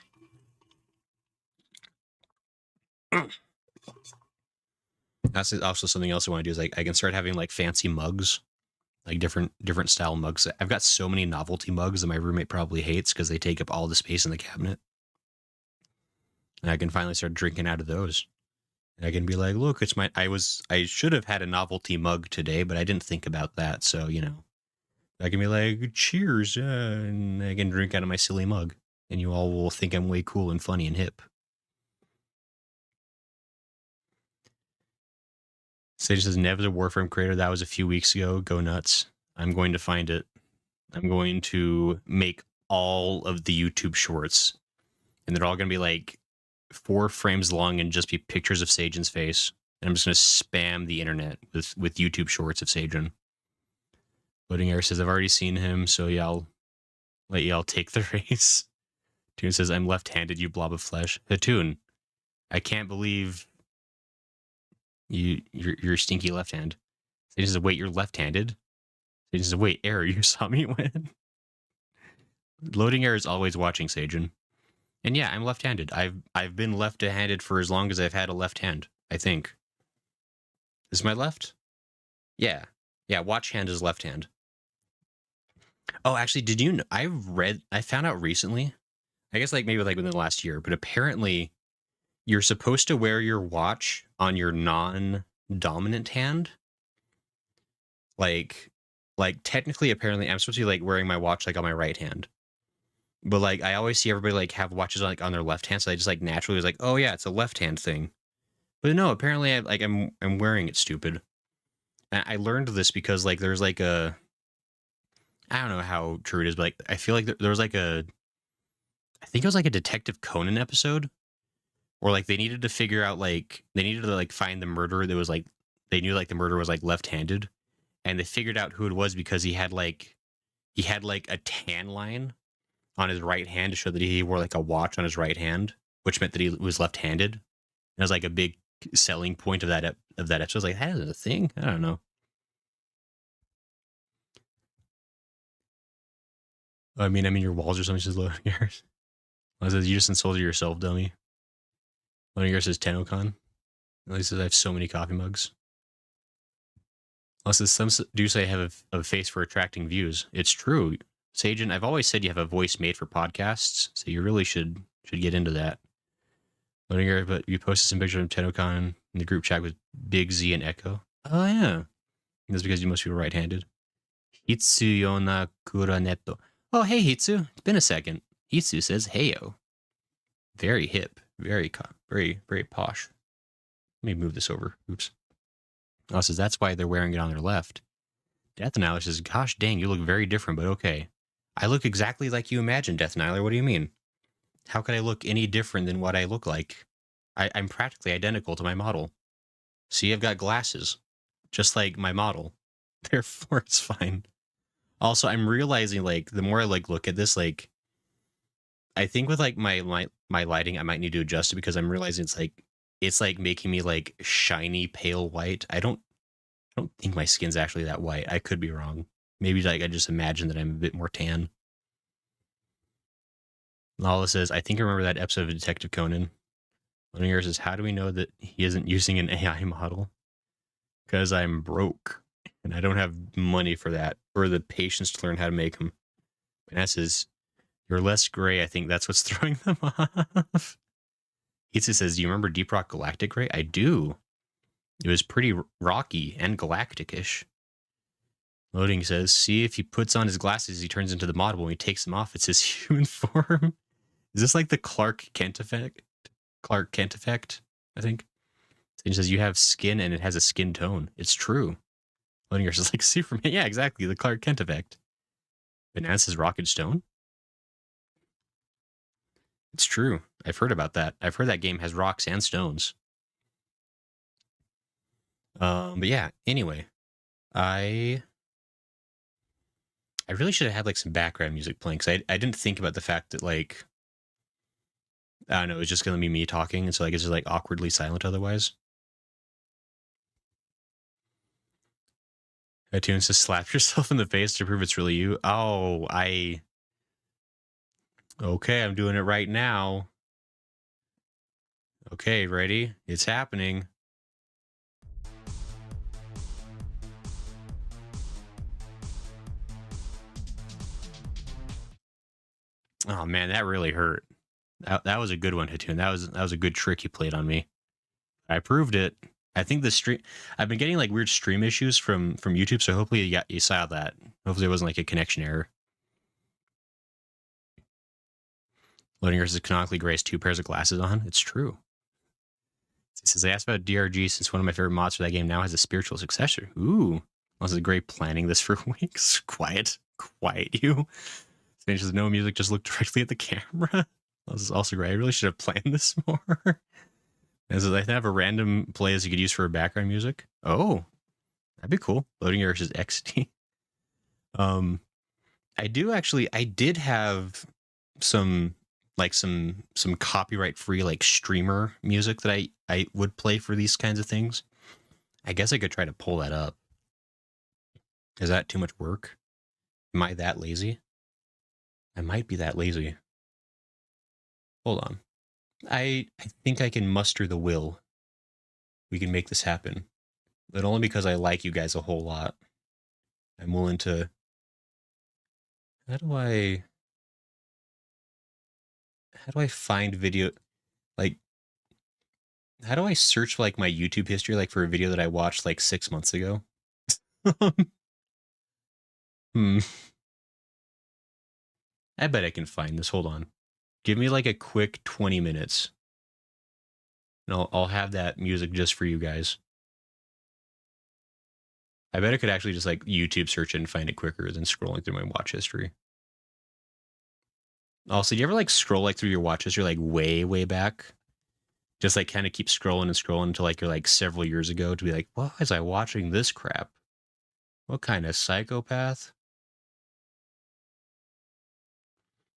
That's also something else I want to do is like I can start having like fancy mugs, like different style mugs. I've got so many novelty mugs that my roommate probably hates because they take up all the space in the cabinet. And I can finally start drinking out of those. And I can be like, look, it's my. I should have had a novelty mug today, but I didn't think about that. So I can be like, cheers, and I can drink out of my silly mug, and you all will think I'm way cool and funny and hip. Sage says, Nev's a Warframe creator. That was a few weeks ago. Go nuts. I'm going to find it. I'm going to make all of the YouTube shorts. And they're all going to be like 4 frames long and just be pictures of Sajan's face. And I'm just going to spam the internet with YouTube shorts of Sajan. Loading Air says, I've already seen him, so yeah, I'll let y'all take the race. Toon says, I'm left-handed, you blob of flesh. Hatoon, I can't believe your stinky left hand. He says, wait, you're left-handed? He says, wait, Air, you saw me win? Loading Air is always watching Sajan. And yeah, I'm left-handed. I've been left-handed for as long as I've had a left hand, I think. Is my left? Yeah. Yeah, watch hand is left hand. Oh, actually, did you know? I found out recently, I guess maybe within the last year, but apparently you're supposed to wear your watch on your non-dominant hand. Like technically, apparently, I'm supposed to be wearing my watch on my right hand. But I always see everybody have watches on their left hand, so I just naturally was oh yeah, it's a left hand thing. But no, apparently I'm wearing it stupid. And I learned this because there's a, I don't know how true it is, but I feel like there was I think it was a Detective Conan episode where they needed to figure out they needed to find the murderer that was they knew the murderer was left-handed, and they figured out who it was because he had a tan line on his right hand to show that he wore a watch on his right hand, which meant that he was left-handed. And it was a big selling point of that episode. I was that is a thing? I don't know. I mean your walls or something says loading yours. I says, you just insulted yourself, dummy. Loading yours says Tenocon. He says, I have so many coffee mugs. Also, some do say I have a face for attracting views. It's true. Sajan, I've always said you have a voice made for podcasts, so you really should get into that. Loading yours, but you posted some pictures of Tenocon in the group chat with Big Z and Echo. Oh, yeah. That's because you must be right-handed. Hitsuyona Kuraneto. Oh, hey, Hitsu. It's been a second. Hitsu says, heyo. Very hip. Very posh. Let me move this over. Oops. Oh, says that's why they're wearing it on their left. Death Annihilator says, gosh dang, you look very different, but okay. I look exactly like you imagined, Death Annihilator. What do you mean? How could I look any different than what I look like? I'm practically identical to my model. See, I've got glasses, just like my model. Therefore, it's fine. Also, I'm realizing like the more I like look at this, like I think with like my lighting, I might need to adjust it because I'm realizing it's like making me like shiny pale white. I don't think my skin's actually that white. I could be wrong. Maybe like I just imagine that I'm a bit more tan. Lala says, I think I remember that episode of Detective Conan. One of yours is, how do we know that he isn't using an AI model? Because I'm broke and I don't have money for that or the patience to learn how to make them. Vanessa says, you're less gray. I think that's what's throwing them off. Itzy says, do you remember Deep Rock Galactic Gray? I do. It was pretty rocky and galactic-ish. Loading says, see, if he puts on his glasses, he turns into the model. When he takes them off, it's his human form. Is this like the Clark Kent effect? Clark Kent effect, I think. He says, you have skin and it has a skin tone. It's true. Loading is like Superman. Yeah, exactly. The Clark Kent effect. Banana says Rocket Stone. It's true. I've heard about that. I've heard that game has rocks and stones. But yeah, anyway, I really should have had like some background music playing because I didn't think about the fact that like I don't know, it's just gonna be me talking, and so like it's just like awkwardly silent otherwise. iTunes says slap yourself in the face to prove it's really you. Oh, okay, I'm doing it right now. Okay, ready? It's happening. Oh man, that really hurt. That was a good one, Hatun. That was a good trick you played on me. I proved it. I think the stream. I've been getting like weird stream issues from YouTube, so hopefully you saw that. Hopefully it wasn't like a connection error. Loading yours is canonically Grace 2 pairs of glasses on. It's true. He says, I asked about DRG since one of my favorite mods for that game now has a spiritual successor. Ooh. This is great planning this for weeks. Quiet you. Spanish says, no music, just look directly at the camera. This is also great. I really should have planned this more. And says, I have a random playlist you could use for background music. Oh, that'd be cool. Loading yours is XD. I did have some copyright free like streamer music that I would play for these kinds of things. I guess I could try to pull that up. Is that too much work? Am I that lazy? I might be that lazy. Hold on. I think I can muster the will. We can make this happen. But only because I like you guys a whole lot. I'm willing to... How do I find video... Like, how do I search like my YouTube history like for a video that I watched like 6 months ago? I bet I can find this. Hold on. Give me like a quick 20 minutes. And I'll have that music just for you guys. I bet I could actually just like YouTube search it and find it quicker than scrolling through my watch history. Also, do you ever like scroll like through your watch history like way, way back? Just like kind of keep scrolling and scrolling until like you're like several years ago to be like, why was I watching this crap? What kind of psychopath?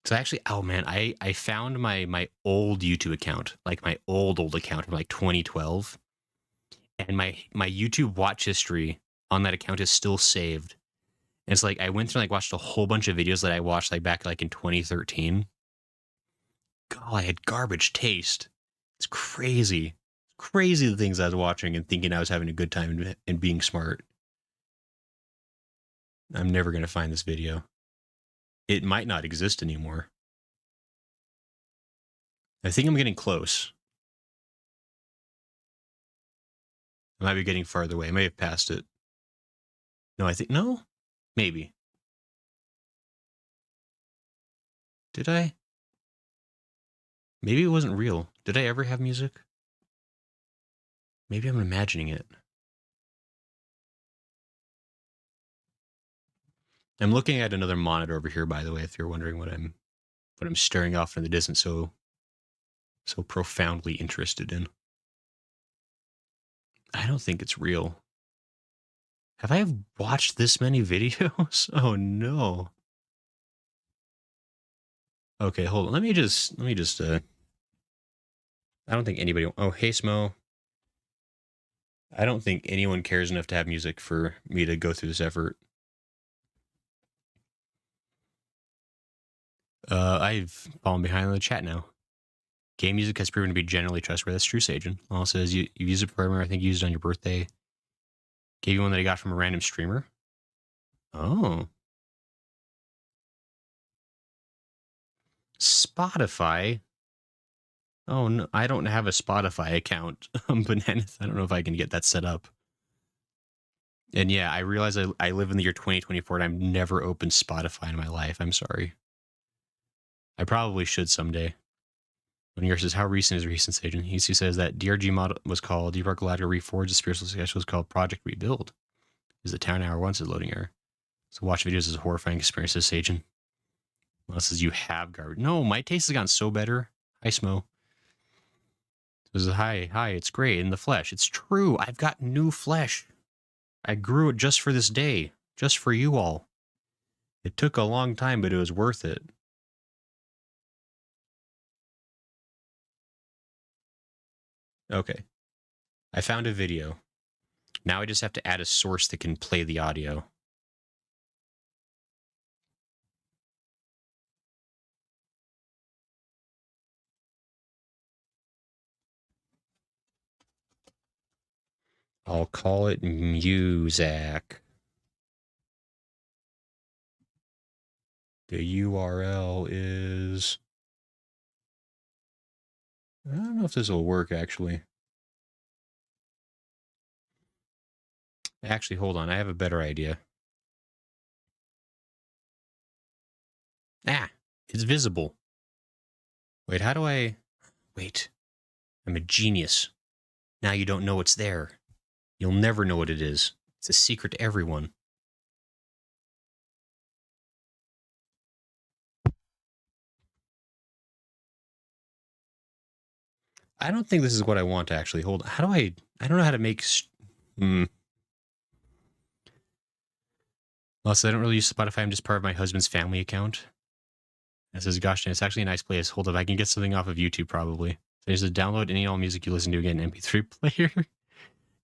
So actually, oh man, I found my old YouTube account, like my old account from like 2012, and my YouTube watch history on that account is still saved. And it's like I went through and like watched a whole bunch of videos that I watched like back like in 2013. God, I had garbage taste. It's crazy. Crazy the things I was watching and thinking I was having a good time and being smart. I'm never going to find this video. It might not exist anymore. I think I'm getting close. I might be getting farther away. I may have passed it. No, I think... No? Maybe. Did I? Maybe it wasn't real. Did I ever have music? Maybe I'm imagining it. I'm looking at another monitor over here, by the way, if you're wondering what I'm staring off in the distance so profoundly interested in. I don't think it's real. Have I watched this many videos? Oh no. Okay, hold on. Let me just I don't think anybody. Oh, hey Smo. I don't think anyone cares enough to have music for me to go through this effort. I've fallen behind on the chat now. Game music has proven to be generally trustworthy. That's true, Sajin. Also says you've used a programmer, I think you used it on your birthday. Gave you one that I got from a random streamer. Oh. Spotify? Oh, no, I don't have a Spotify account. Bananas. I don't know if I can get that set up. And yeah, I realize I live in the year 2024 and I've never opened Spotify in my life. I'm sorry. I probably should someday. When he says, how recent is recent agent? He says that DRG mod was called Deep Rock Galactica Reforged. The spiritual schedule was called Project Rebuild. Is the town hour once is loading error. So watch videos as a horrifying experience, says Sajin. Unless as you have garbage. No, my taste has gotten so better. Hi, Smo. It says, hi, it's great in the flesh. It's true. I've got new flesh. I grew it just for this day. Just for you all. It took a long time, but it was worth it. Okay. I found a video. Now I just have to add a source that can play the audio. I'll call it Muzak. The URL is... I don't know if this will work, actually. Actually, hold on. I have a better idea. Ah, it's visible. Wait, how do I... Wait. I'm a genius. Now you don't know what's there. You'll never know what it is. It's a secret to everyone. I don't think this is what I want, actually. Hold on. How do I don't know how to make... Also, I don't really use Spotify. I'm just part of my husband's family account. It says, gosh, it's actually a nice place. Hold up, I can get something off of YouTube, probably. So there's a download any all music you listen to again, MP3 player.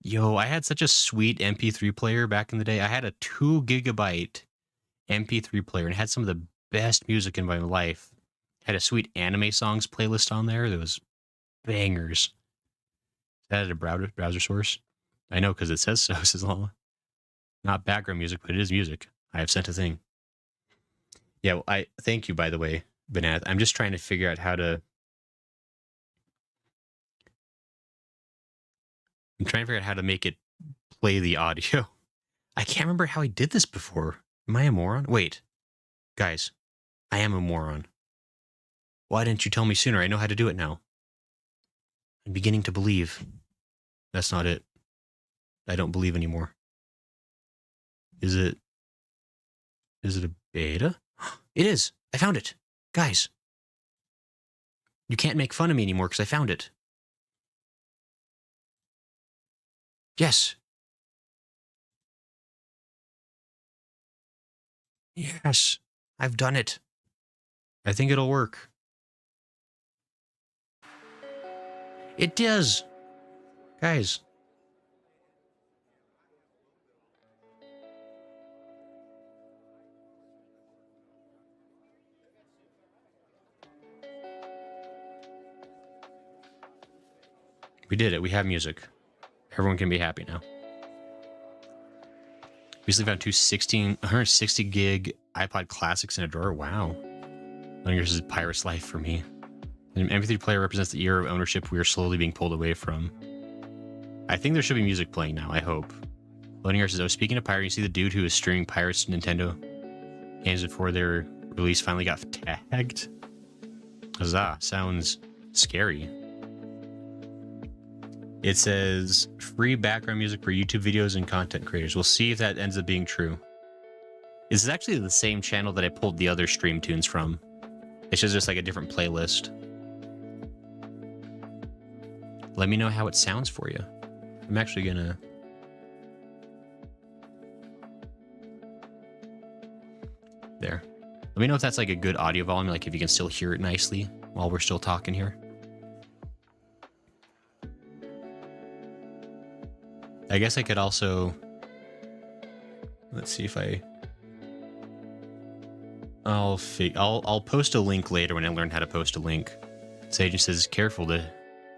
Yo, I had such a sweet MP3 player back in the day. I had a 2 gigabyte MP3 player and had some of the best music in my life. Had a sweet anime songs playlist on there. There was bangers. That had a browser source. I know because it says so. Says long. Not background music, but it is music. I have sent a thing. Yeah, well, I thank you, by the way, Banath. I'm just trying to figure out how to... I'm trying to figure out how to make it play the audio. I can't remember how I did this before. Am I a moron? Wait. Guys, I am a moron. Why didn't you tell me sooner? I know how to do it now. I'm beginning to believe. That's not it. I don't believe anymore. Is it a beta? It is. I found it. Guys. You can't make fun of me anymore because I found it. Yes. Yes. I've done it. I think it'll work. It does. Guys. We did it. We have music. Everyone can be happy now. We recently found 160 gig iPod classics in a drawer. Wow. I think this is Pirate's life for me. An MP3 player represents the era of ownership we are slowly being pulled away from. I think there should be music playing now, I hope. Loading says, oh, speaking of pirate, you see the dude who was streaming Pirates to Nintendo games before their release finally got tagged? Huzzah, sounds scary. It says, free background music for YouTube videos and content creators. We'll see if that ends up being true. This is actually the same channel that I pulled the other stream tunes from. It's just like a different playlist. Let me know how it sounds for you. I'm actually gonna... There. Let me know if that's like a good audio volume, like if you can still hear it nicely while we're still talking here. I guess I could also... Let's see if I'll post a link later when I learn how to post a link. Sage says, careful, the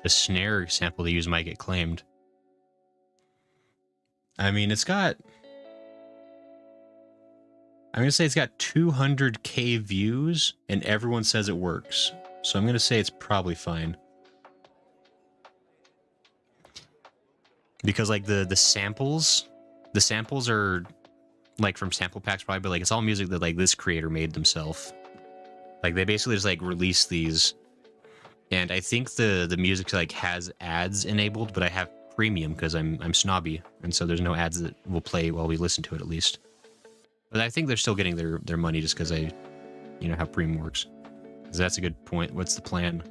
snare sample they use might get claimed. I mean, it's got... I'm going to say it's got 200k views, and everyone says it works. So I'm going to say it's probably fine. Because, like, the samples are, like, from sample packs probably, but, like, it's all music that, like, this creator made themselves. Like, they basically just, like, release these. And I think the music, like, has ads enabled, but I have premium because I'm snobby. And so there's no ads that will play while we listen to it, at least. But I think they're still getting their money just because I, you know, how premium works. So that's a good point. What's the plan?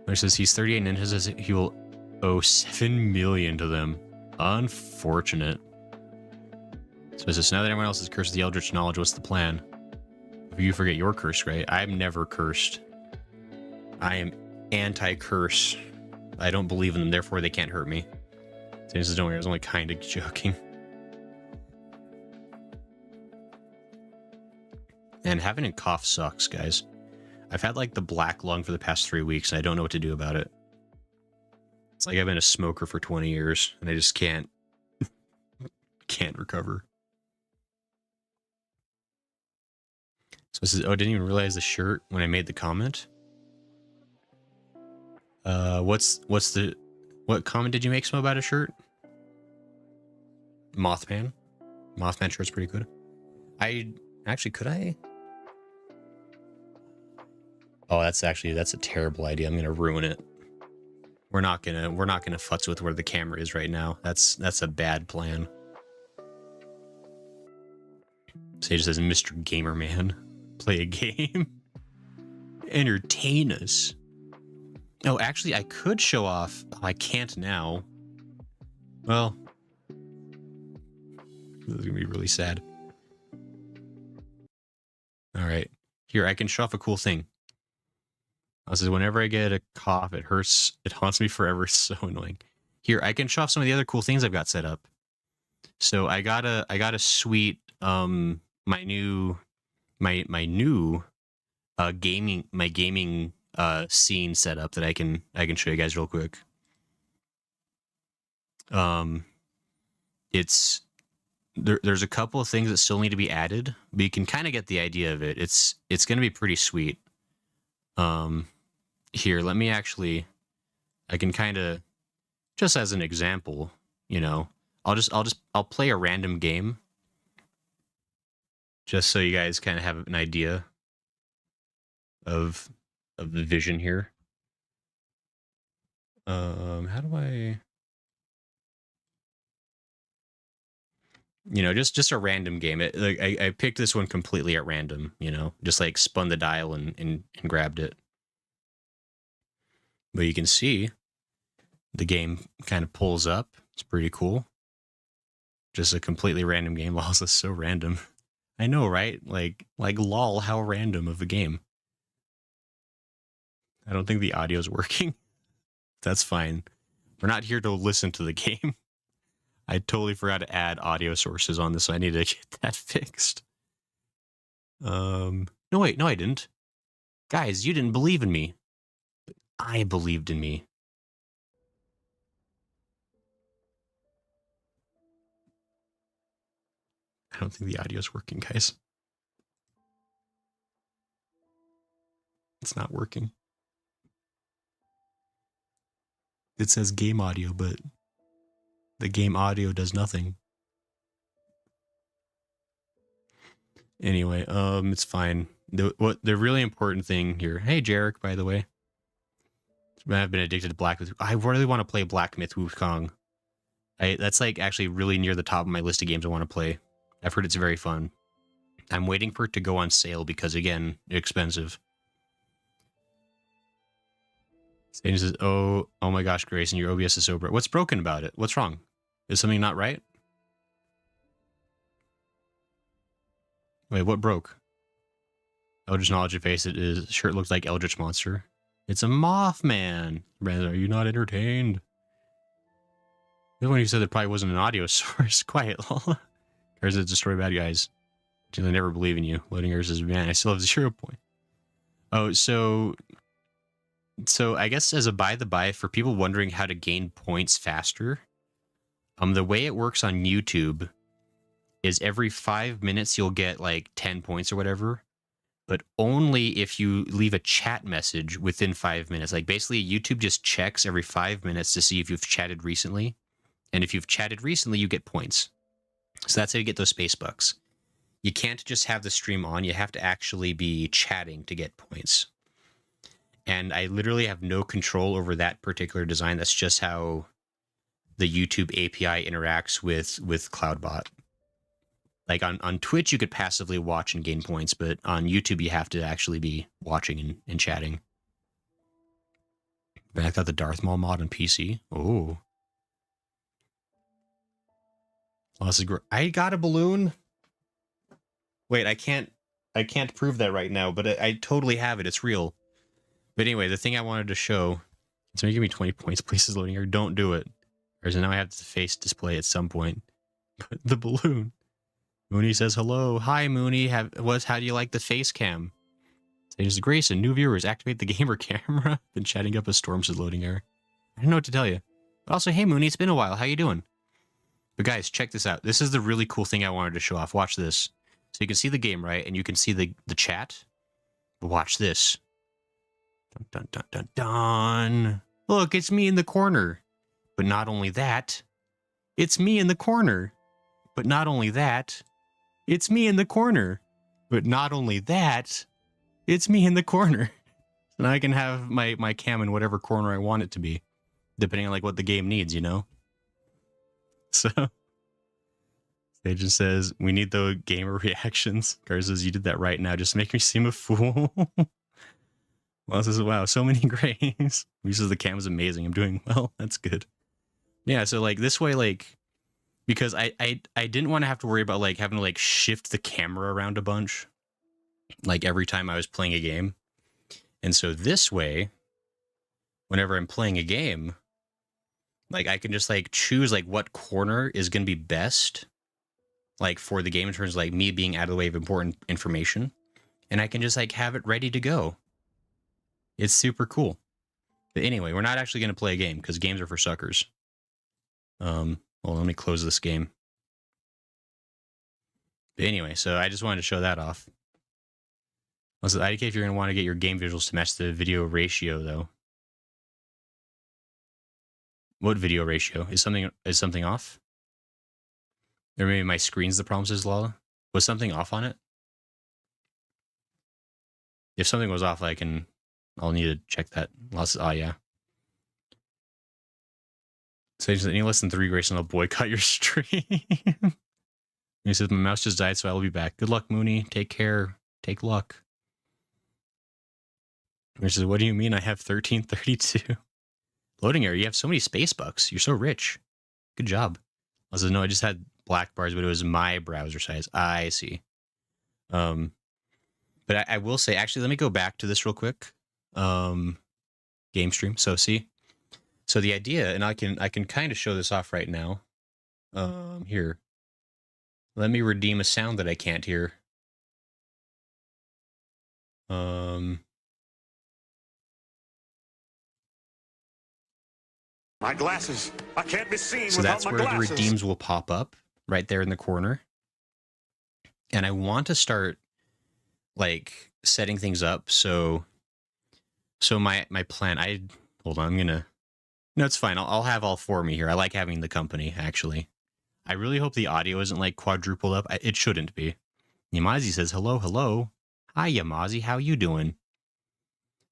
It says he's 38 ninjas, says he will owe 7 million to them. Unfortunate. So it says, now that everyone else is cursed with the Eldritch knowledge, what's the plan? If you forget your curse, right? I'm never cursed. I am anti-curse. I don't believe in them, therefore they can't hurt me. So he says, don't worry, I was only kind of joking. And having a cough sucks, guys. I've had like the black lung for the past 3 weeks, and I don't know what to do about it. It's like I've been a smoker for 20 years, and I just can't recover. So it says, oh, I didn't even realize the shirt when I made the comment. What comment did you make, Smo, about a shirt? Mothman. Mothman shirt's pretty good. Could I? Oh, that's a terrible idea. I'm gonna ruin it. We're not gonna futz with where the camera is right now. That's a bad plan. Sage says, Mr. Gamer Man, play a game. Entertain us. Oh, actually, I could show off. Oh, I can't now. Well, this is gonna be really sad. All right, here I can show off a cool thing. I says, whenever I get a cough, it hurts. It haunts me forever. It's so annoying. Here, I can show off some of the other cool things I've got set up. So I got a sweet my new gaming scene set up that I can show you guys real quick. There's a couple of things that still need to be added, but you can kind of get the idea of it. It's going to be pretty sweet. Here, let me actually, I can kind of, just as an example, you know, I'll play a random game just so you guys kind of have an idea of the vision here. How do I, you know, just a random game. Like I picked this one completely at random, you know, just like spun the dial and grabbed it. But you can see the game kind of pulls up. It's pretty cool. Just a completely random game. Wow, this is so random. I know, right? Like lol, how random of a game. I don't think the audio's working. That's fine. We're not here to listen to the game. I totally forgot to add audio sources on this, so I need to get that fixed. No, wait, no, I didn't. Guys, you didn't believe in me. But I believed in me. I don't think the audio's working, guys. It's not working. It says game audio, but the game audio does nothing. Anyway, it's fine. The really important thing here. Hey, Jarek, by the way. I've been addicted to Black Myth. I really want to play Black Myth Wukong. That's like actually really near the top of my list of games I want to play. I've heard it's very fun. I'm waiting for it to go on sale because, again, it's expensive. Sage says, oh my gosh, Grayson, your OBS is so broken. What's broken about it? What's wrong? Is something not right? Wait, what broke? Eldritch Knowledge of Face, it is. Shirt looks like Eldritch Monster. It's a Mothman. Brandon, are you not entertained? The one who said there probably wasn't an audio source. Quiet, lol. Or is it destroy bad guys? They never believe in you. Loading yours is, man, I still have 0 point. Oh, so I guess as a by the by, for people wondering how to gain points faster, the way it works on YouTube is every 5 minutes you'll get like 10 points or whatever, but only if you leave a chat message within 5 minutes. Like basically YouTube just checks every 5 minutes to see if you've chatted recently. And if you've chatted recently, you get points. So that's how you get those space bucks. You can't just have the stream on. You have to actually be chatting to get points. And I literally have no control over that particular design. That's just how the YouTube API interacts with CloudBot. Like on Twitch, you could passively watch and gain points, but on YouTube, you have to actually be watching and chatting. But I got the Darth Maul mod on PC. Oh. I got a balloon. Wait, I can't prove that right now, but I totally have it. It's real. But anyway, the thing I wanted to show, it's going to give me 20 points. Please is loading here. Don't do it. Or now I have the face display at some point. But the balloon. Mooney says hello. Hi, Mooney. How do you like the face cam? Says Grayson, new viewers, activate the gamer camera. Been chatting up a storm, says loading error. I don't know what to tell you. But also, hey, Mooney, it's been a while. How you doing? But guys, check this out. This is the really cool thing I wanted to show off. Watch this. So you can see the game, right? And you can see the chat. But watch this. Dun, dun, dun, dun, dun. Look, it's me in the corner. But not only that, it's me in the corner. But not only that, it's me in the corner. But not only that, it's me in the corner. So now I can have my cam in whatever corner I want it to be, depending on like what the game needs, you know? So Sage says, we need the gamer reactions. Gar says, you did that right now. Just make me seem a fool. Well, says, wow, so many grays. He says the cam is amazing. I'm doing well. That's good. Yeah, so like this way, like, because I didn't want to have to worry about like having to like shift the camera around a bunch, like every time I was playing a game. And so this way, whenever I'm playing a game, like I can just like choose like what corner is going to be best, like for the game in terms of like me being out of the way of important information. And I can just like have it ready to go. It's super cool. But anyway, we're not actually going to play a game because games are for suckers. Well, let me close this game. But anyway, so I just wanted to show that off. Also, IDK, if you're going to want to get your game visuals to match the video ratio, though. What video ratio? Is something off? Or maybe my screen's the problem, says Lala. Was something off on it? If something was off, I'll need to check that. Oh, yeah. So any less than 3, Grayson, I'll boycott your stream. He says, my mouse just died, so I will be back. Good luck, Mooney. Take care. Take luck. He says, what do you mean I have 1332? Loading error, you have so many space bucks. You're so rich. Good job. I said, no, I just had black bars, but it was my browser size. I see. But I will say, actually, let me go back to this real quick. Game stream. So see? So the idea, and I can kind of show this off right now. Here. Let me redeem a sound that I can't hear. My glasses. I can't be seen so without that's my where glasses. the redeems will pop up right there in the corner. And I want to start like setting things up. So my plan, hold on, no, it's fine. I'll have all 4 of me here. I like having the company, actually. I really hope the audio isn't like quadrupled up. It shouldn't be. Yamazi says, hello, hello. Hi, Yamazi. How you doing?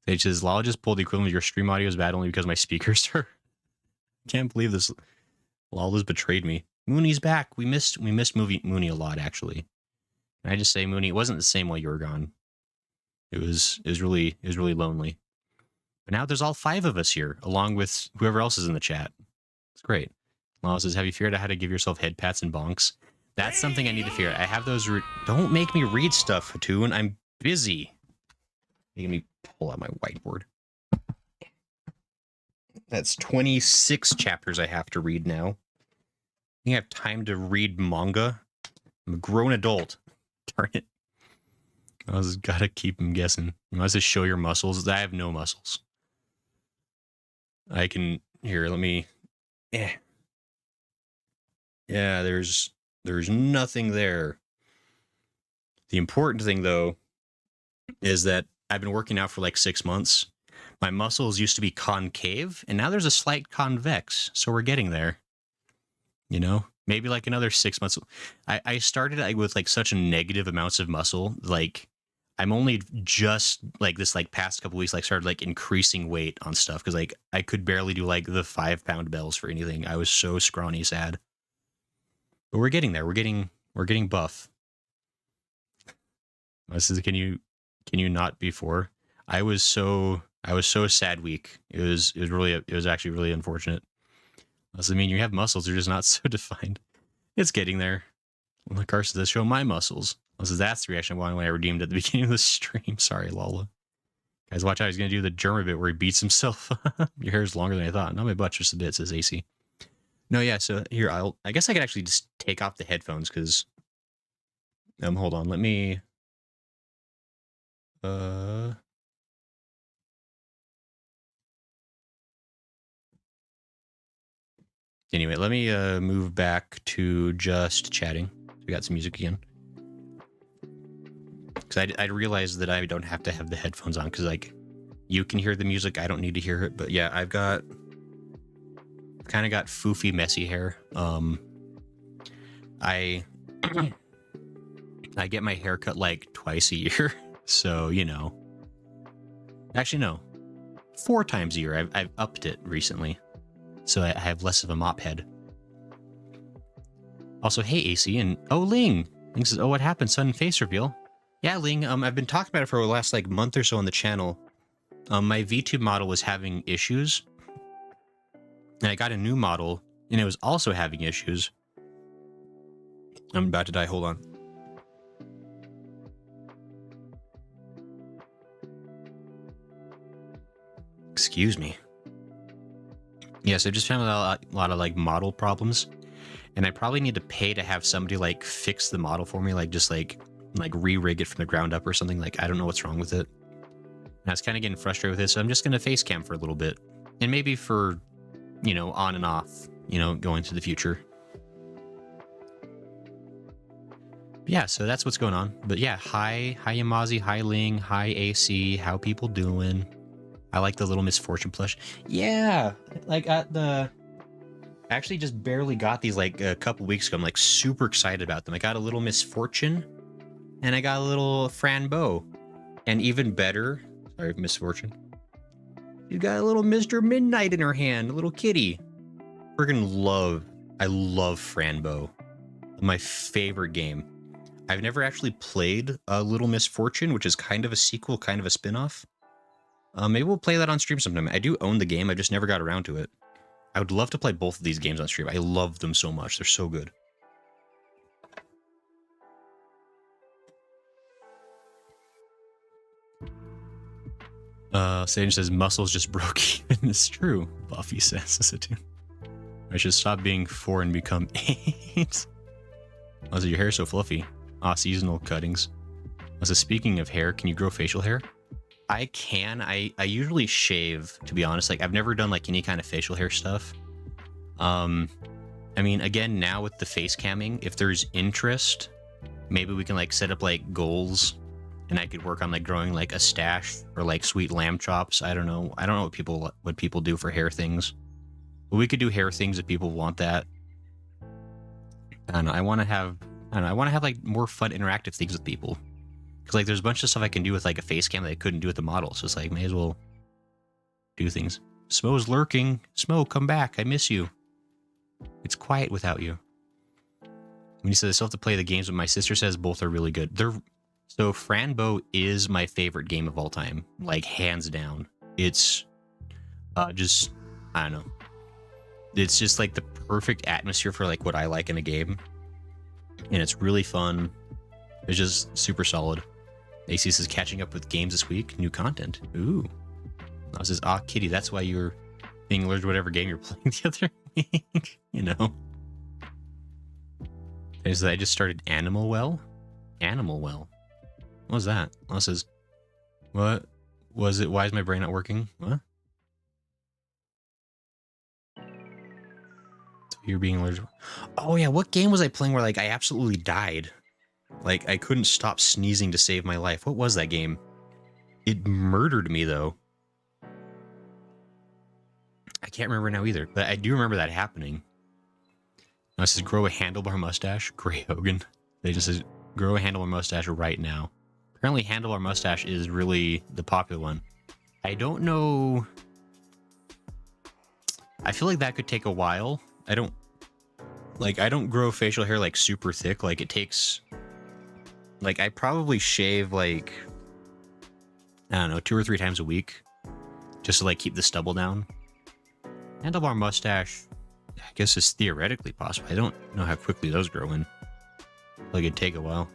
It says, Lala just pulled the equivalent of your stream audio is bad only because my speakers are... Can't believe this. Lala's betrayed me. Mooney's back. We missed Mooney a lot, actually. Can I just say, Mooney, it wasn't the same while you were gone. It was really lonely. But now there's all 5 of us here, along with whoever else is in the chat. It's great. Lala says, have you figured out how to give yourself head pats and bonks? That's something I need to figure out. I have those... Don't make me read stuff, Hatoon. I'm busy. Making me pull out my whiteboard. That's 26 chapters I have to read now. I think I have time to read manga. I'm a grown adult. Darn it. I was gotta keep him guessing. You must just show your muscles. I have no muscles. I can... Here, let me... Yeah, there's nothing there. The important thing, though, is that I've been working out for like 6 months. My muscles used to be concave, and now there's a slight convex, so we're getting there. You know? Maybe like another 6 months. I started with like such a negative amounts of muscle. Like, I'm only just like this like past couple weeks like started like increasing weight on stuff because like I could barely do like the 5-pound bells for anything. I was so scrawny sad. But we're getting there. We're getting buff. This is can you not before? I was so sad weak. It was actually really unfortunate. Does it mean you have muscles? They're just not so defined. It's getting there. Well, Carson says, show my muscles. That's the reaction I wanted when I redeemed at the beginning of the stream. Sorry, Lola. Guys, watch out. He's going to do the German bit where he beats himself. Your hair is longer than I thought. Not my butt, just a bit, says AC. No, yeah, so here, I guess I could actually just take off the headphones because... hold on, let me... Anyway, let me move back to just chatting. We got some music again. Because I realized that I don't have to have the headphones on because, like, you can hear the music. I don't need to hear it. But yeah, I've kind of got foofy, messy hair. I get my hair cut like twice a year. So, you know. Actually, no. 4 times a year. I've upped it recently. So I have less of a mop head. Also, hey, AC, and oh, Ling! Ling says, oh, what happened? Sudden face reveal. Yeah, Ling, I've been talking about it for the last, like, month or so on the channel. My VTuber model was having issues. And I got a new model, and it was also having issues. I'm about to die, hold on. Excuse me. Yes, I just found a lot of like model problems, and I probably need to pay to have somebody like fix the model for me, like just like re-rig it from the ground up or something. Like I don't know what's wrong with it. And I was kind of getting frustrated with it, so I'm just gonna face cam for a little bit, and maybe for, you know, on and off, you know, going to the future. Yeah, so that's what's going on. But yeah, hi Yamazi, hi Ling, hi AC, how people doing? I like the Little Misfortune plush. Yeah, like at the... I actually just barely got these like a couple weeks ago. I'm like super excited about them. I got a Little Misfortune, and I got a little Franbeau. And even better, sorry, Misfortune. You got a little Mr. Midnight in her hand, a little kitty. I love Franbeau. My favorite game. I've never actually played a Little Misfortune, which is kind of a sequel, kind of a spin-off. Maybe we'll play that on stream sometime. I do own the game, I just never got around to it. I would love to play both of these games on stream. I love them so much. They're so good. Sage says, muscles just broke even. It's true. Buffy says, I should stop being 4 and become 8. Oh, so your hair's so fluffy. Ah, seasonal cuttings. So speaking of hair, can you grow facial hair? I can. I usually shave, to be honest. Like, I've never done, like, any kind of facial hair stuff. I mean, again, now with the face camming, if there's interest, maybe we can, like, set up, like, goals, and I could work on, like, growing, like, a stash or, like, sweet lamb chops. I don't know. I don't know what people do for hair things. But we could do hair things if people want that. I don't know. I want to have, like, more fun interactive things with people. Because, like, there's a bunch of stuff I can do with, like, a face cam that I couldn't do with the model. So it's like, may as well do things. Smo's lurking. Smo, come back. I miss you. It's quiet without you. When you said I still have to play the games, but my sister says both are really good. So Franbeau is my favorite game of all time. Like, hands down. It's Just, I don't know. It's just like the perfect atmosphere for like what I like in a game. And it's really fun. It's just super solid. AC says catching up with games this week, new content. Ooh. I says, Kitty, that's why you were being allergic to whatever game you're playing the other week. You know? Is I just started Animal Well? Animal Well. What was that? Oh, it says, what was it? Why is my brain not working? What? So you're being allergic. Oh yeah, what game was I playing where like I absolutely died? Like I couldn't stop sneezing to save my life. What was that game? It murdered me though. I can't remember now either, but I do remember that happening. Now it says grow a handlebar mustache. Gray Hogan. They just says grow a handlebar mustache right now. Apparently handlebar mustache is really the popular one. I don't know. I feel like that could take a while. I don't grow facial hair like super thick. Like it takes, like I probably shave like, I don't know, 2 or 3 times a week just to like keep the stubble down. Handlebar mustache, I guess is theoretically possible. I don't know how quickly those grow in. Like it'd take a while.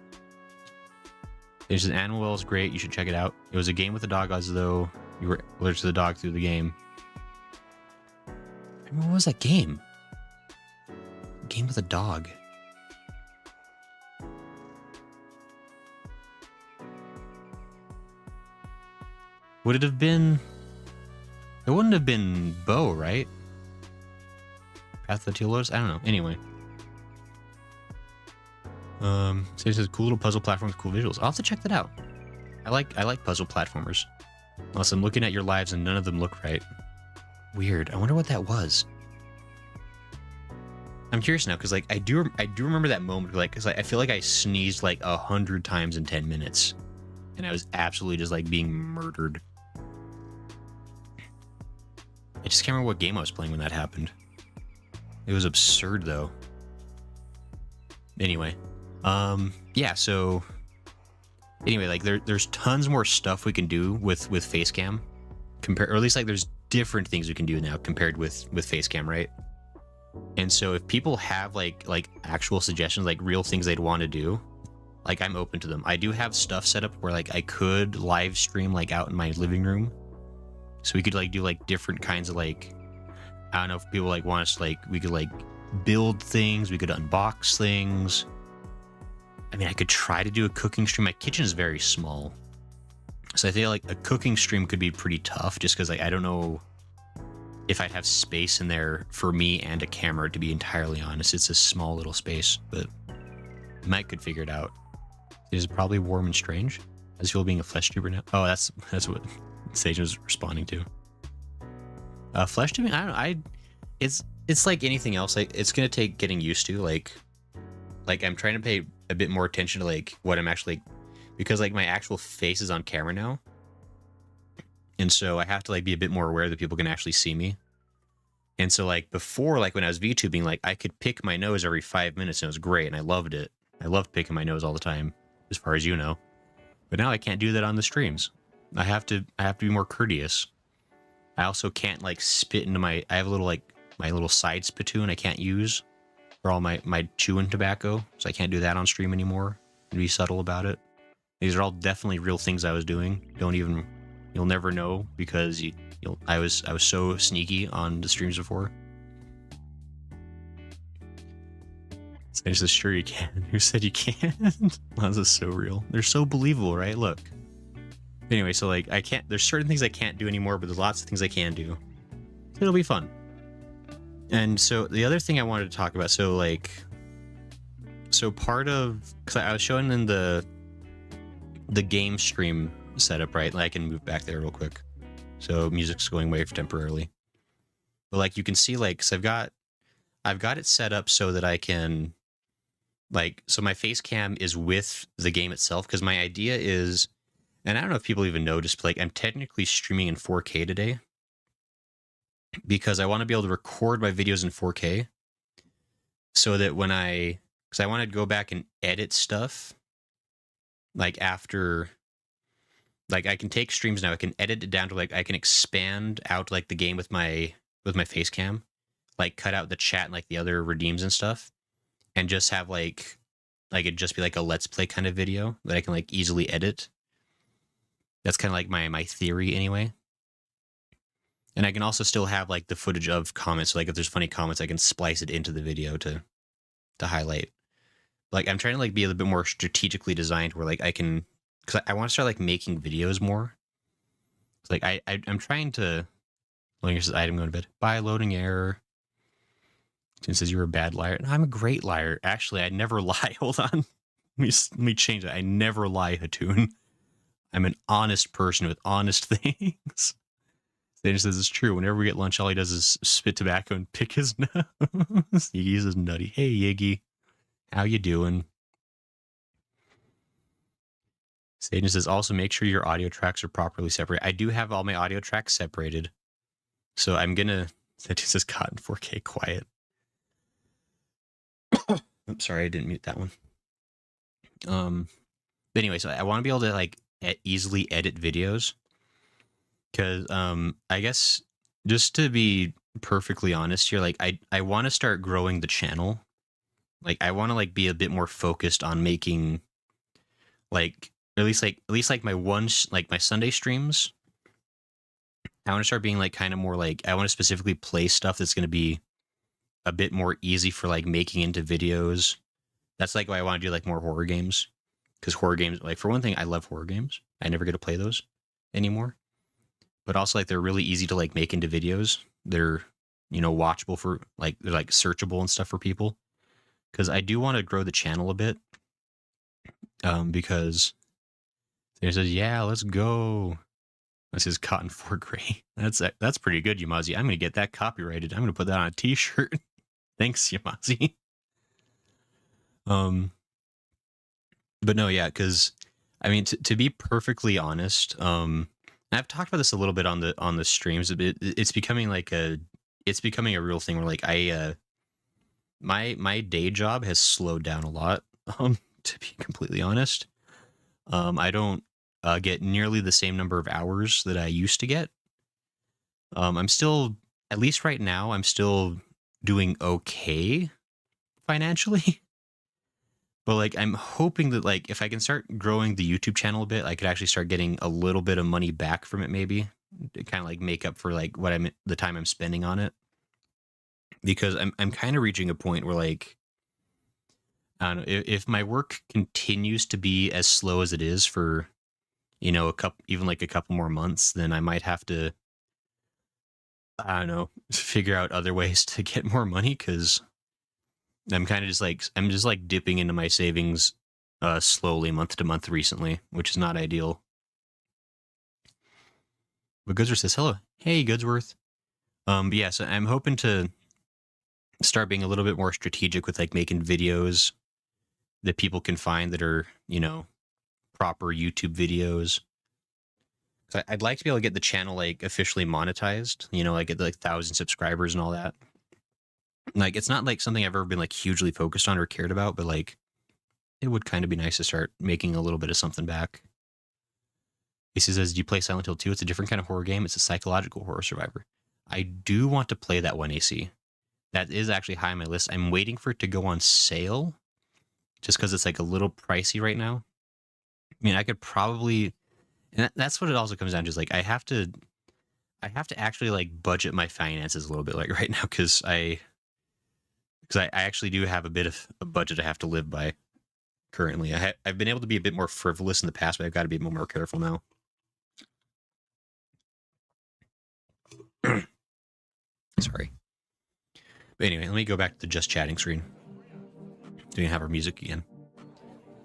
There's an Animal Well is great. You should check it out. It was a game with a dog as though you were allergic to the dog through the game. What was that game? Game with a dog. Would it have been... It wouldn't have been Bo, right? Path of the Telos? I don't know. Anyway. So it says cool little puzzle platform with cool visuals. I'll have to check that out. I like puzzle platformers. Unless I'm looking at your lives and none of them look right. Weird. I wonder what that was. I'm curious now because like I do remember that moment, like because I feel like I sneezed like 100 times in 10 minutes, and I was absolutely just like being murdered. I just can't remember what game I was playing when that happened. It was absurd though. Anyway, yeah. So anyway, like there's tons more stuff we can do with Facecam, or at least like there's different things we can do now compared with Facecam, right? And so if people have like actual suggestions, like real things they'd want to do, like I'm open to them. I do have stuff set up where like I could live stream like out in my living room, so we could like do like different kinds of like, I don't know if people like want us to like, we could like build things, we could unbox things. I mean, I could try to do a cooking stream. My kitchen is very small, so I think like a cooking stream could be pretty tough just because like I don't know if I'd have space in there for me and a camera, to be entirely honest. It's a small little space, but Mike could figure it out. It is probably warm and strange. I just feel being a flesh tuber now. Oh, that's what Sage was responding to. Flesh tubing, I don't know. It's like anything else. Like it's gonna take getting used to. Like I'm trying to pay a bit more attention to like what I'm actually, because like my actual face is on camera now. And so I have to like be a bit more aware that people can actually see me. And so like before, like when I was VTubing, like I could pick my nose every 5 minutes and it was great and I loved it. I loved picking my nose all the time, as far as you know. But now I can't do that on the streams. I have to be more courteous. I also can't like spit into I have a little like my little side spittoon I can't use for all my chewing tobacco. So I can't do that on stream anymore and be subtle about it. These are all definitely real things I was doing. You'll never know because I was so sneaky on the streams before. I just said, sure you can. Who said you can't? Wow, this is so real. They're so believable, right? Look. Anyway, so like there's certain things I can't do anymore, but there's lots of things I can do. It'll be fun. And so the other thing I wanted to talk about, so part of, because I was showing in the game stream setup, right? Like I can move back there real quick. So music's going away temporarily. But like you can see, like, so I've got it set up so that I can, like, so my face cam is with the game itself, because my idea is, and I don't know if people even noticed, but like I'm technically streaming in 4K today because I want to be able to record my videos in 4K so that because I want to go back and edit stuff like after like I can take streams now. I can edit it down to like I can expand out like the game with my face cam, like cut out the chat and like the other redeems and stuff, and just have like it just be like a let's play kind of video that I can like easily edit. That's kind of like my theory anyway. And I can also still have like the footage of comments. So, like if there's funny comments, I can splice it into the video to highlight. Like I'm trying to like be a little bit more strategically designed where like I can, because I want to start like making videos more. Like I'm trying to. Loading says item going to bed. Bye, loading error. It says you're a bad liar. No, I'm a great liar. Actually, I never lie. Hold on. Let me change that. I never lie, Hatun. I'm an honest person with honest things. Stan says it's true. Whenever we get lunch, all he does is spit tobacco and pick his nose. Yiggy says nutty. Hey, Yiggy. How you doing? Satan says also make sure your audio tracks are properly separated. I do have all my audio tracks separated. So I'm going to... That says cotton 4K quiet. I'm sorry, I didn't mute that one. But anyway, so I want to be able to like easily edit videos. Because I guess just to be perfectly honest here, like I want to start growing the channel. Like I want to like be a bit more focused on making like at least like my Sunday streams. I want to start being like kind of more like I want to specifically play stuff that's going to be a bit more easy for like making into videos. That's like why I want to do like more horror games, because horror games, like for one thing, I love horror games. I never get to play those anymore. But also like they're really easy to like make into videos. They're, you know, watchable for like they're like searchable and stuff for people. Because I do want to grow the channel a bit. Because it says, yeah, let's go. This is Cotton 4 Gray. That's pretty good, Yamazi. I'm gonna get that copyrighted. I'm gonna put that on a t-shirt. Thanks, Yamazi. But no, yeah, because I mean to be perfectly honest, I've talked about this a little bit on the streams. It's becoming like a real thing where like my day job has slowed down a lot. To be completely honest, I don't get nearly the same number of hours that I used to get. I'm still, at least right now, I'm still doing okay financially. But like I'm hoping that like if I can start growing the YouTube channel a bit, I could actually start getting a little bit of money back from it, maybe to kind of like make up for like the time I'm spending on it. Because I'm kind of reaching a point where like I don't know, if my work continues to be as slow as it is for, you know, a couple more months, then I might have to, I don't know, figure out other ways to get more money, because I'm kind of just like dipping into my savings slowly month to month recently, which is not ideal. But Goodsworth says hello. Hey, Goodsworth. But yeah, so I'm hoping to start being a little bit more strategic with like making videos that people can find that are, you know, proper YouTube videos. So I'd like to be able to get the channel like officially monetized, you know, like get like 1,000 subscribers and all that. Like it's not like something I've ever been like hugely focused on or cared about, but like it would kind of be nice to start making a little bit of something back. He says, do you play Silent Hill 2? It's a different kind of horror game. It's a psychological horror survivor. I do want to play that one, AC. That is actually high on my list. I'm waiting for it to go on sale just because it's like a little pricey right now. I mean, I could probably, and that's what it also comes down to, is like I have to actually like budget my finances a little bit like right now, because I actually do have a bit of a budget I have to live by currently. I've been able to be a bit more frivolous in the past, but I've got to be a bit more careful now. Sorry. But anyway, let me go back to the just chatting screen. Do you have our music again?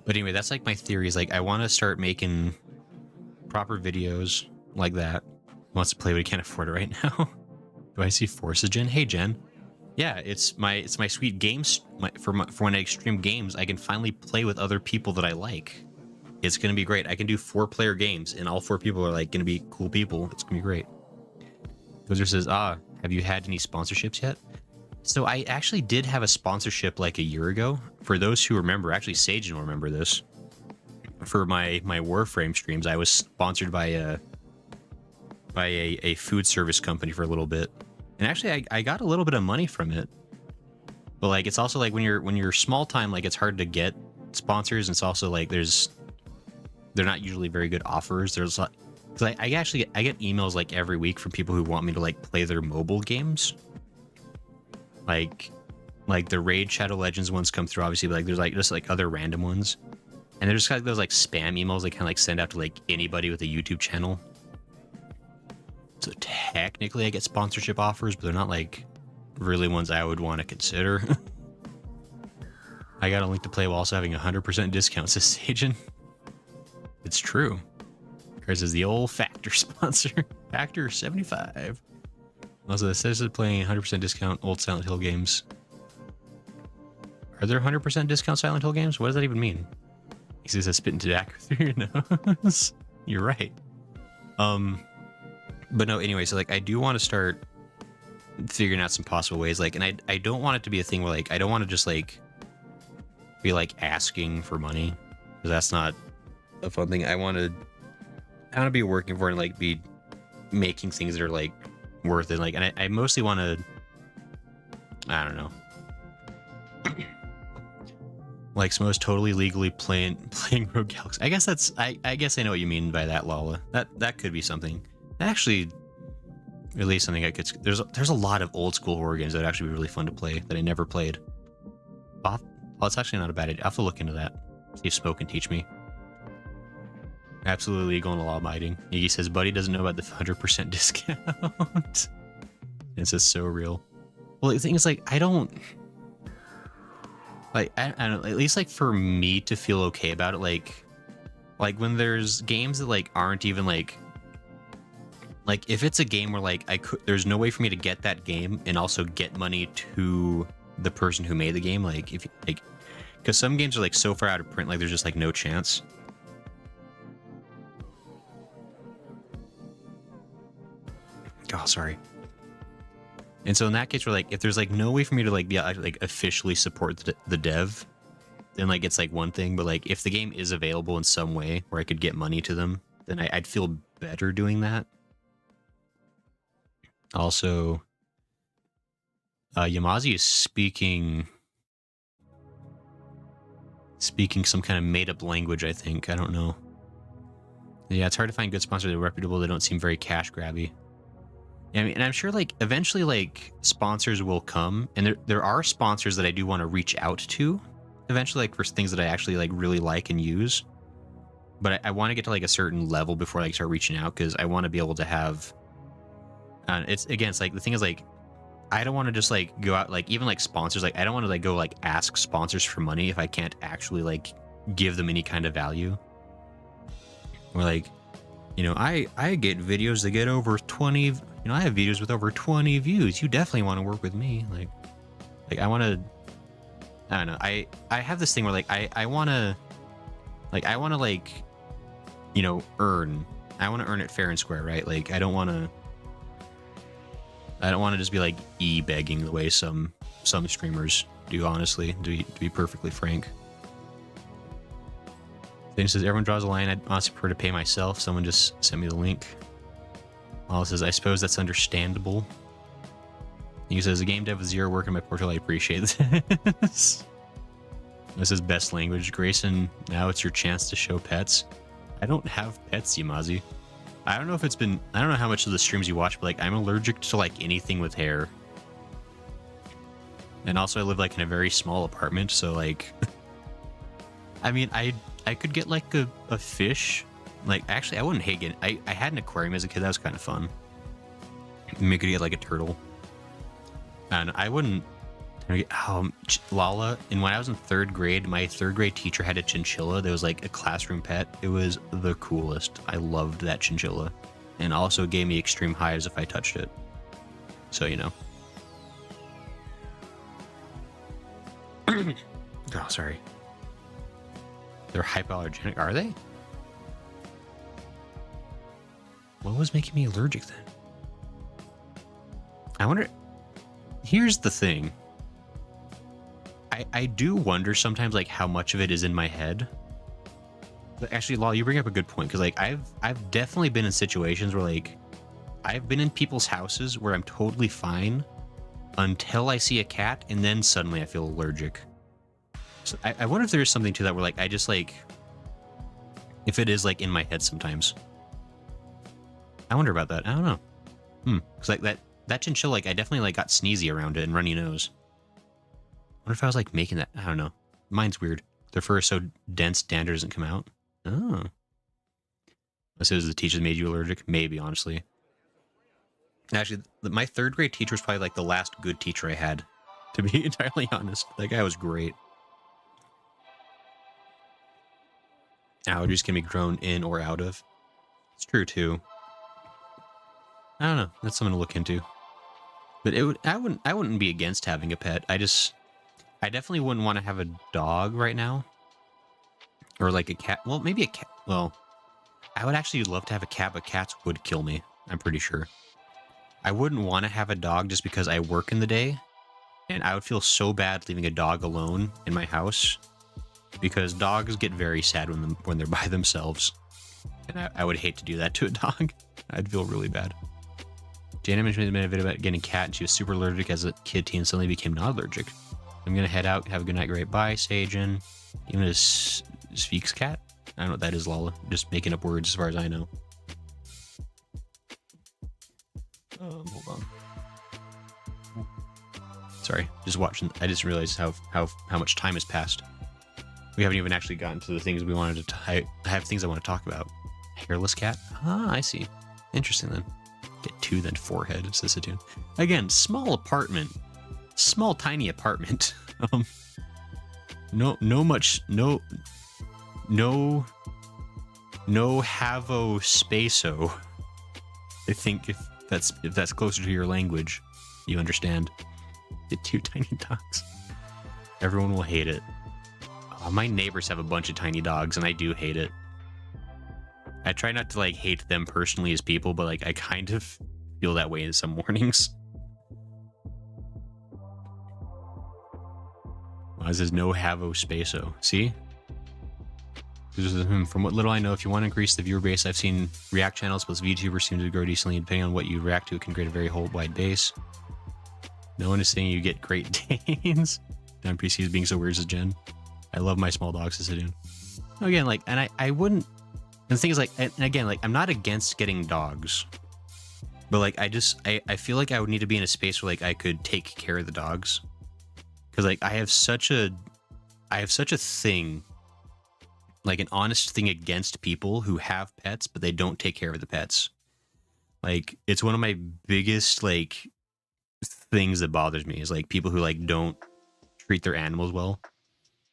But anyway, that's like my theory, is like I want to start making proper videos like that. Wants to play, but he can't afford it right now. Do I see Forces, Jen? Hey, Jen. Yeah, it's my sweet games. For when I stream games, I can finally play with other people that I like. It's gonna be great. I can do 4-player games, and all 4 people are like gonna be cool people. It's gonna be great. Gozer says, have you had any sponsorships yet? So I actually did have a sponsorship like a year ago. For those who remember, actually Sage will remember this. for my Warframe streams, I was sponsored by a food service company for a little bit, and actually I got a little bit of money from it. But like, it's also like when you're small time, like it's hard to get sponsors, and it's also like they're not usually very good offers. There's like, cause I get emails like every week from people who want me to like play their mobile games, like the Raid Shadow Legends ones come through, obviously, but like there's like just like other random ones, and there's like those like spam emails they kind of like send out to like anybody with a YouTube channel. So technically I get sponsorship offers, but they're not like really ones I would want to consider. I got a link to play while also having 100% discount, says Sajin. It's true. Chris is the old Factor sponsor. Factor 75. Also, it says it's playing 100% discount old Silent Hill games. Are there 100% discount Silent Hill games? What does that even mean? He says I spit into Dak through your nose. You're right. But no, anyway, so like I do want to start figuring out some possible ways, like, and I don't want it to be a thing where like I don't want to just like be like asking for money, because that's not a fun thing. I want to be working for it and like be making things that are like worth it. Like, and I mostly want to, I don't know, like Smo's totally legally playing Rogue Galaxy. I guess that's I guess I know what you mean by that, Lala. That could be something. Actually, at least something I could. There's a lot of old school horror games that would actually be really fun to play that I never played. Well, it's actually not a bad idea. I'll have to look into that. See if Smo can teach me. Absolutely legal and law-abiding. Iggy says, buddy doesn't know about the 100% discount. It's just so real. Well, the thing is, like, I don't... Like, I don't know, at least, like, for me to feel okay about it, like when there's games that, like, aren't even, like, if it's a game where, like, there's no way for me to get that game and also get money to the person who made the game, like, if, like, because some games are, like, so far out of print, like, there's just, like, no chance. Oh, sorry. And so in that case, where like if there's like no way for me to like like officially support the dev, then like it's like one thing. But like if the game is available in some way where I could get money to them, then I'd feel better doing that. Also, Yamazi is speaking some kind of made up language. I think, I don't know. Yeah, it's hard to find good sponsors that are reputable. They don't seem very cash grabby. Yeah, I mean, and I'm sure like eventually like sponsors will come, and there are sponsors that I do want to reach out to eventually, like for things that I actually like really like and use. But I want to get to like a certain level before I like, start reaching out, because I want to be able to have. It's like the thing is like I don't want to just like go out like even like sponsors, like I don't want to like go like ask sponsors for money if I can't actually like give them any kind of value. Or like, you know, I get videos that get over 20. You know, I have videos with over 20 views. You definitely want to work with me. Like I want to, I don't know. I have this thing where like, I want to like, you know, I want to earn it fair and square, right? Like, I don't want to just be like begging the way some streamers do, honestly, to be perfectly frank. Then it says, everyone draws a line. I'd honestly prefer to pay myself. Someone just sent me the link. Paul says, I suppose that's understandable. He says, a game dev with zero work in my portal, I appreciate this. This is best language. Grayson, now it's your chance to show pets. I don't have pets, Yamazi. I don't know if I don't know how much of the streams you watch, but like I'm allergic to like anything with hair. And also I live like in a very small apartment, so like I mean I could get like a fish. Like, actually, I wouldn't hate it. I had an aquarium as a kid. That was kind of fun. Maybe could get like a turtle. And I wouldn't. Lala. And when I was in 3rd grade, my 3rd grade teacher had a chinchilla that was like a classroom pet. It was the coolest. I loved that chinchilla, and also gave me extreme hives if I touched it. So you know. Oh, sorry. They're hypoallergenic, are they? What was making me allergic then? I wonder. Here's the thing. I do wonder sometimes like how much of it is in my head. But actually, Law, you bring up a good point because like I've definitely been in situations where like I've been in people's houses where I'm totally fine until I see a cat, and then suddenly I feel allergic. So I wonder if there's something to that where like I just like if it is like in my head sometimes. I wonder about that. I don't know. Because like that chinchilla, like I definitely like got sneezy around it and runny nose. I wonder if I was like making that. I don't know. Mine's weird. Their fur is so dense, dander doesn't come out. Oh. Unless it was the teacher that made you allergic. Maybe, honestly. Actually, my third grade teacher was probably like the last good teacher I had. To be entirely honest. That guy was great. Allergies can be grown in or out of. It's true, too. I don't know. That's something to look into. But I wouldn't be against having a pet. I definitely wouldn't want to have a dog right now. Or like a cat. Well, maybe a cat. Well, I would actually love to have a cat, but cats would kill me. I'm pretty sure. I wouldn't want to have a dog just because I work in the day. And I would feel so bad leaving a dog alone in my house. Because dogs get very sad when they're by themselves. And I would hate to do that to a dog. I'd feel really bad. Jana mentioned in a video about getting a cat, and she was super allergic as a kid, teen, suddenly became not allergic. I'm gonna head out, have a good night, great bye, Sagen. Even a Sphinx cat? I don't know what that is, Lala. Just making up words as far as I know. Hold on. Sorry, just watching. I just realized how much time has passed. We haven't even actually gotten to the things we wanted to. I have things I want to talk about. Hairless cat? Ah, I see. Interesting then. Get 2, then 4 head, says Satun. Again, small apartment. Small, tiny apartment. No havo spaso. I think if that's closer to your language, you understand. Get 2 tiny dogs. Everyone will hate it. Oh, my neighbors have a bunch of tiny dogs, and I do hate it. I try not to like hate them personally as people, but like I kind of feel that way in some mornings. Well, it says no havo spaso. See? From what little I know, if you want to increase the viewer base, I've seen React channels plus VTubers seem to grow decently. Depending on what you react to, it can create a very wide base. No one is saying you get Great Danes. Down PC is being so weird, says Jen. I love my small dogs to sit in. Again, like, and I wouldn't. And the thing is, like, and again, like, I'm not against getting dogs, but like, I feel like I would need to be in a space where like I could take care of the dogs, because like I have such a thing, like an honest thing against people who have pets but they don't take care of the pets. Like, it's one of my biggest like things that bothers me is like people who like don't treat their animals well.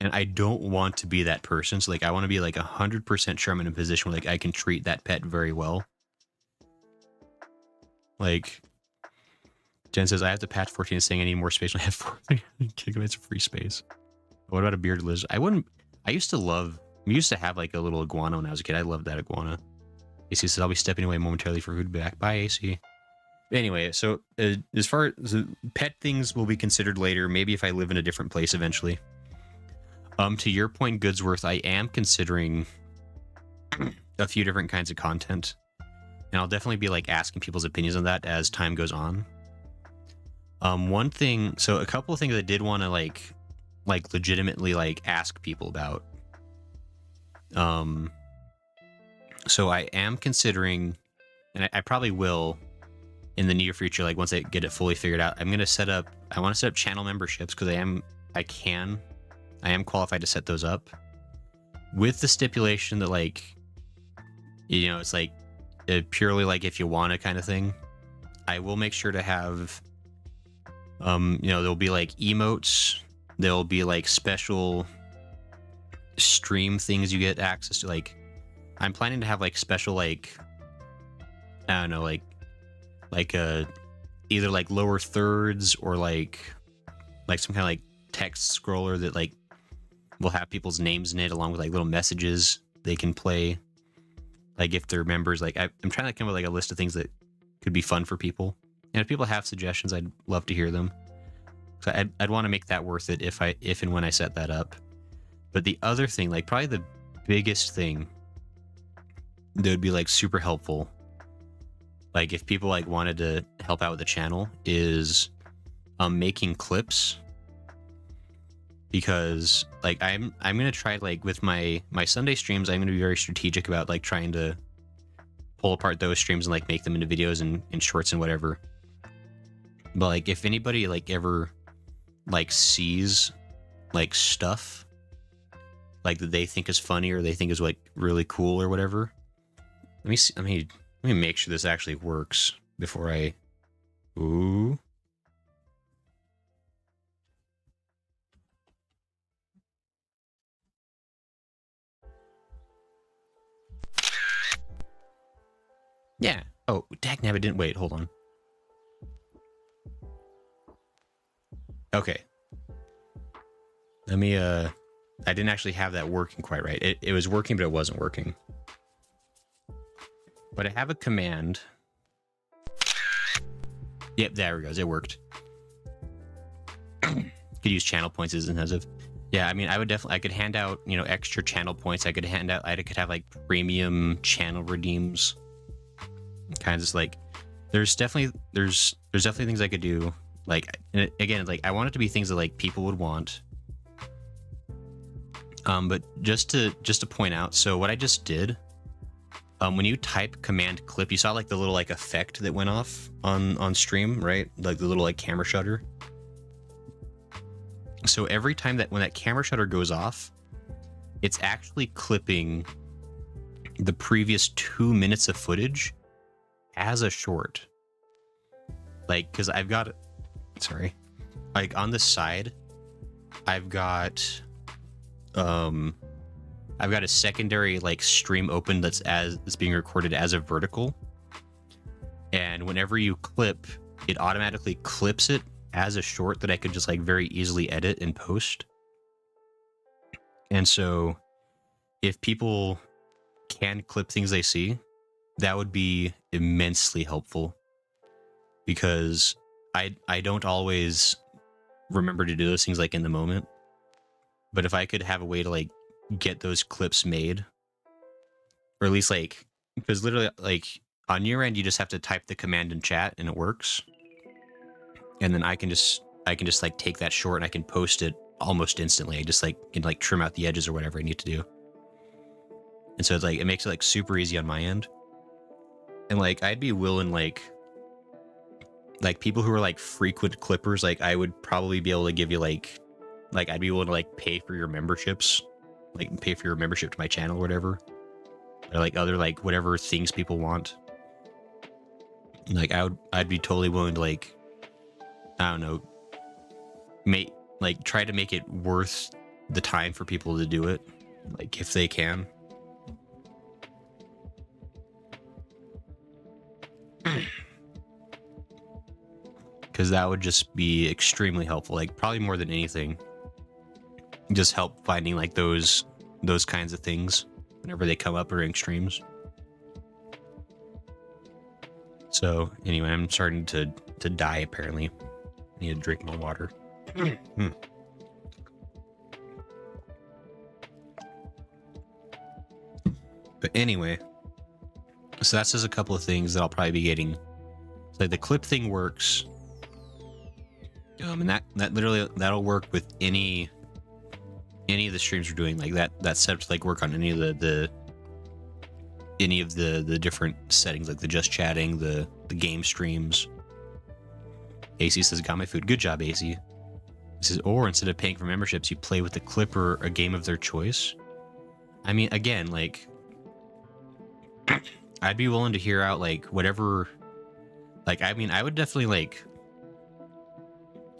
And I don't want to be that person. So like I want to be like 100% sure I'm in a position where like I can treat that pet very well. Like Jen says, I have to patch 14 and saying I need more space when I have 40 gigabytes of free space. What about a bearded lizard? We used to have like a little iguana when I was a kid. I loved that iguana. AC says, I'll be stepping away momentarily for food back. Bye, AC. Anyway, so as far as pet things will be considered later, maybe if I live in a different place eventually. To your point, Goodsworth, I am considering a few different kinds of content, and I'll definitely be like asking people's opinions on that as time goes on. A couple of things I did want to like legitimately like ask people about. So I am considering, and I probably will in the near future, like once I get it fully figured out, I want to set up channel memberships because I am qualified to set those up with the stipulation that like, you know, it's like purely like if you want to kind of thing. I will make sure to have, you know, there'll be like emotes, there'll be like special stream things you get access to. Like, I'm planning to have like special like, I don't know, like either like lower thirds or like some kind of like text scroller that like will have people's names in it along with like little messages they can play, like if they're members. Like I'm trying to come up with like a list of things that could be fun for people, and if people have suggestions, I'd love to hear them. So I'd want to make that worth it if and when I set that up. But the other thing, like probably the biggest thing that would be like super helpful, like if people like wanted to help out with the channel, is making clips. Because like I'm gonna try, like with my Sunday streams, I'm gonna be very strategic about like trying to pull apart those streams and like make them into videos and shorts and whatever. But like if anybody like ever like sees like stuff like that they think is funny or they think is like really cool or whatever, let me see. Let me make sure this actually works before I. Ooh. Yeah. Oh, dagnabbit didn't wait. Hold on. Okay. Let me, I didn't actually have that working quite right. It was working, but it wasn't working. But I have a command. Yep, there it goes. It worked. Could use channel points as intensive. Yeah, I mean, I would definitely, I could hand out, you know, extra channel points. I could hand out, I could have like premium channel redeems. Kind of like, there's definitely things I could do. Like, again, like I want it to be things that like people would want. But just to point out, so what I just did, when you type command clip, you saw like the little like effect that went off on stream, right? Like the little like camera shutter. So every time that when that camera shutter goes off, it's actually clipping the previous 2 minutes of footage as a short. Like, because I've got, sorry, like on the side, I've got a secondary like stream open that's being recorded as a vertical, and whenever you clip, it automatically clips it as a short that I could just like very easily edit and post. And so if people can clip things they see, that would be immensely helpful, because I don't always remember to do those things like in the moment. But if I could have a way to like get those clips made, or at least like, because literally like on your end you just have to type the command in chat and it works, and then I can just like take that short and I can post it almost instantly. I just like can like trim out the edges or whatever I need to do, and so it's like it makes it like super easy on my end. And like I'd be willing, like people who are like frequent clippers, like I would probably be able to give you like I'd be willing to like pay for your memberships, like pay for your membership to my channel or whatever, or like other like whatever things people want. Like I'd be totally willing to like, I don't know, try to make it worth the time for people to do it, like if they can. Because that would just be extremely helpful, like probably more than anything. Just help finding like those kinds of things whenever they come up during streams. So anyway, I'm starting to die apparently. I need to drink more water. But anyway, so that's just a couple of things that I'll probably be getting. So like the clip thing works. And that literally, that'll work with any of the streams we're doing. Like that setup to like work on any of the different settings, like the just chatting, the game streams. AC says, got my food. Good job, AC. He says, or instead of paying for memberships, you play with the clip or a game of their choice. I mean, again, like I'd be willing to hear out like whatever. Like, I mean, I would definitely like.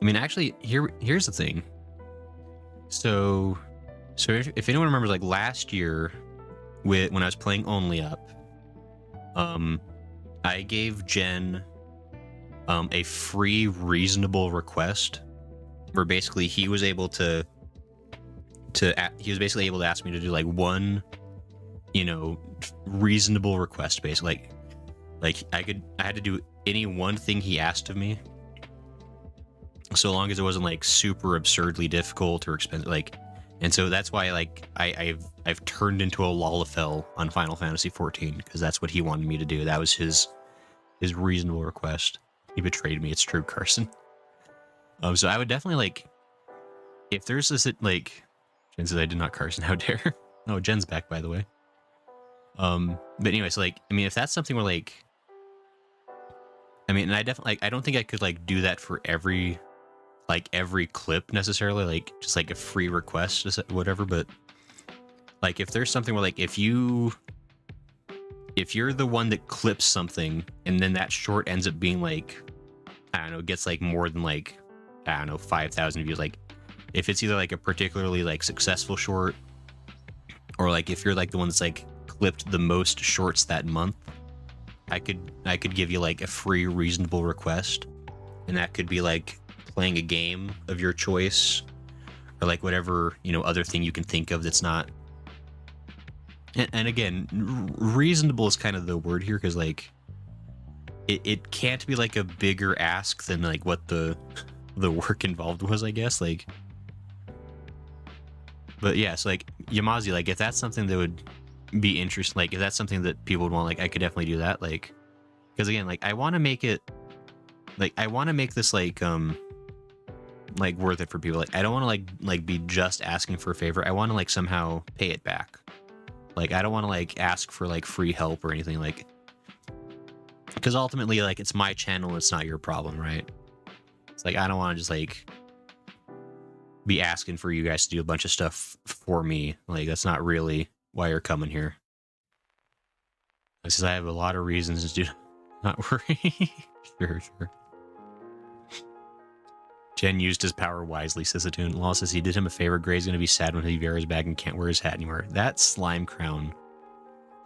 I mean, actually, here's the thing. So if anyone remembers, like last year, when I was playing Only Up, I gave Jen a free reasonable request, where basically he was basically able to ask me to do like one, you know, reasonable request, basically. Like I had to do any one thing he asked of me, so long as it wasn't like super absurdly difficult or expensive. Like And so that's why like I've turned into a Lalafell on Final Fantasy 14 because that's what he wanted me to do. That was his reasonable request. He betrayed me. It's true, Carson. So I would definitely like if there's this like Jen says I did not, Carson. How dare? Oh, Jen's back by the way. But anyways, like I mean, if that's something where like, I mean, and I definitely like I don't think I could like do that for every clip necessarily, like just like a free request or whatever. But like if there's something where like if you're the one that clips something and then that short ends up being like, I don't know, gets like more than like, I don't know, 5,000 views, like if it's either like a particularly like successful short or like if you're like the one that's like clipped the most shorts that month, I could give you like a free reasonable request, and that could be like playing a game of your choice or like whatever, you know, other thing you can think of that's not, and again, reasonable is kind of the word here because like it can't be like a bigger ask than like what the work involved was, I guess. Like, but yeah, so like Yamazi, like if that's something that would be interesting, like if that's something that people would want, like I could definitely do that. Like, because again, like I want to make it, like I want to make this like worth it for people. Like I don't want to like be just asking for a favor. I want to like somehow pay it back. Like I don't want to like ask for like free help or anything, like because ultimately like it's my channel, it's not your problem, right? It's like I don't want to just like be asking for you guys to do a bunch of stuff for me. Like that's not really why you're coming here. This is I have a lot of reasons to not worry. Sure. Jen used his power wisely, says Atune. Law says he did him a favor. Gray's going to be sad when he wears his bag and can't wear his hat anymore. That slime crown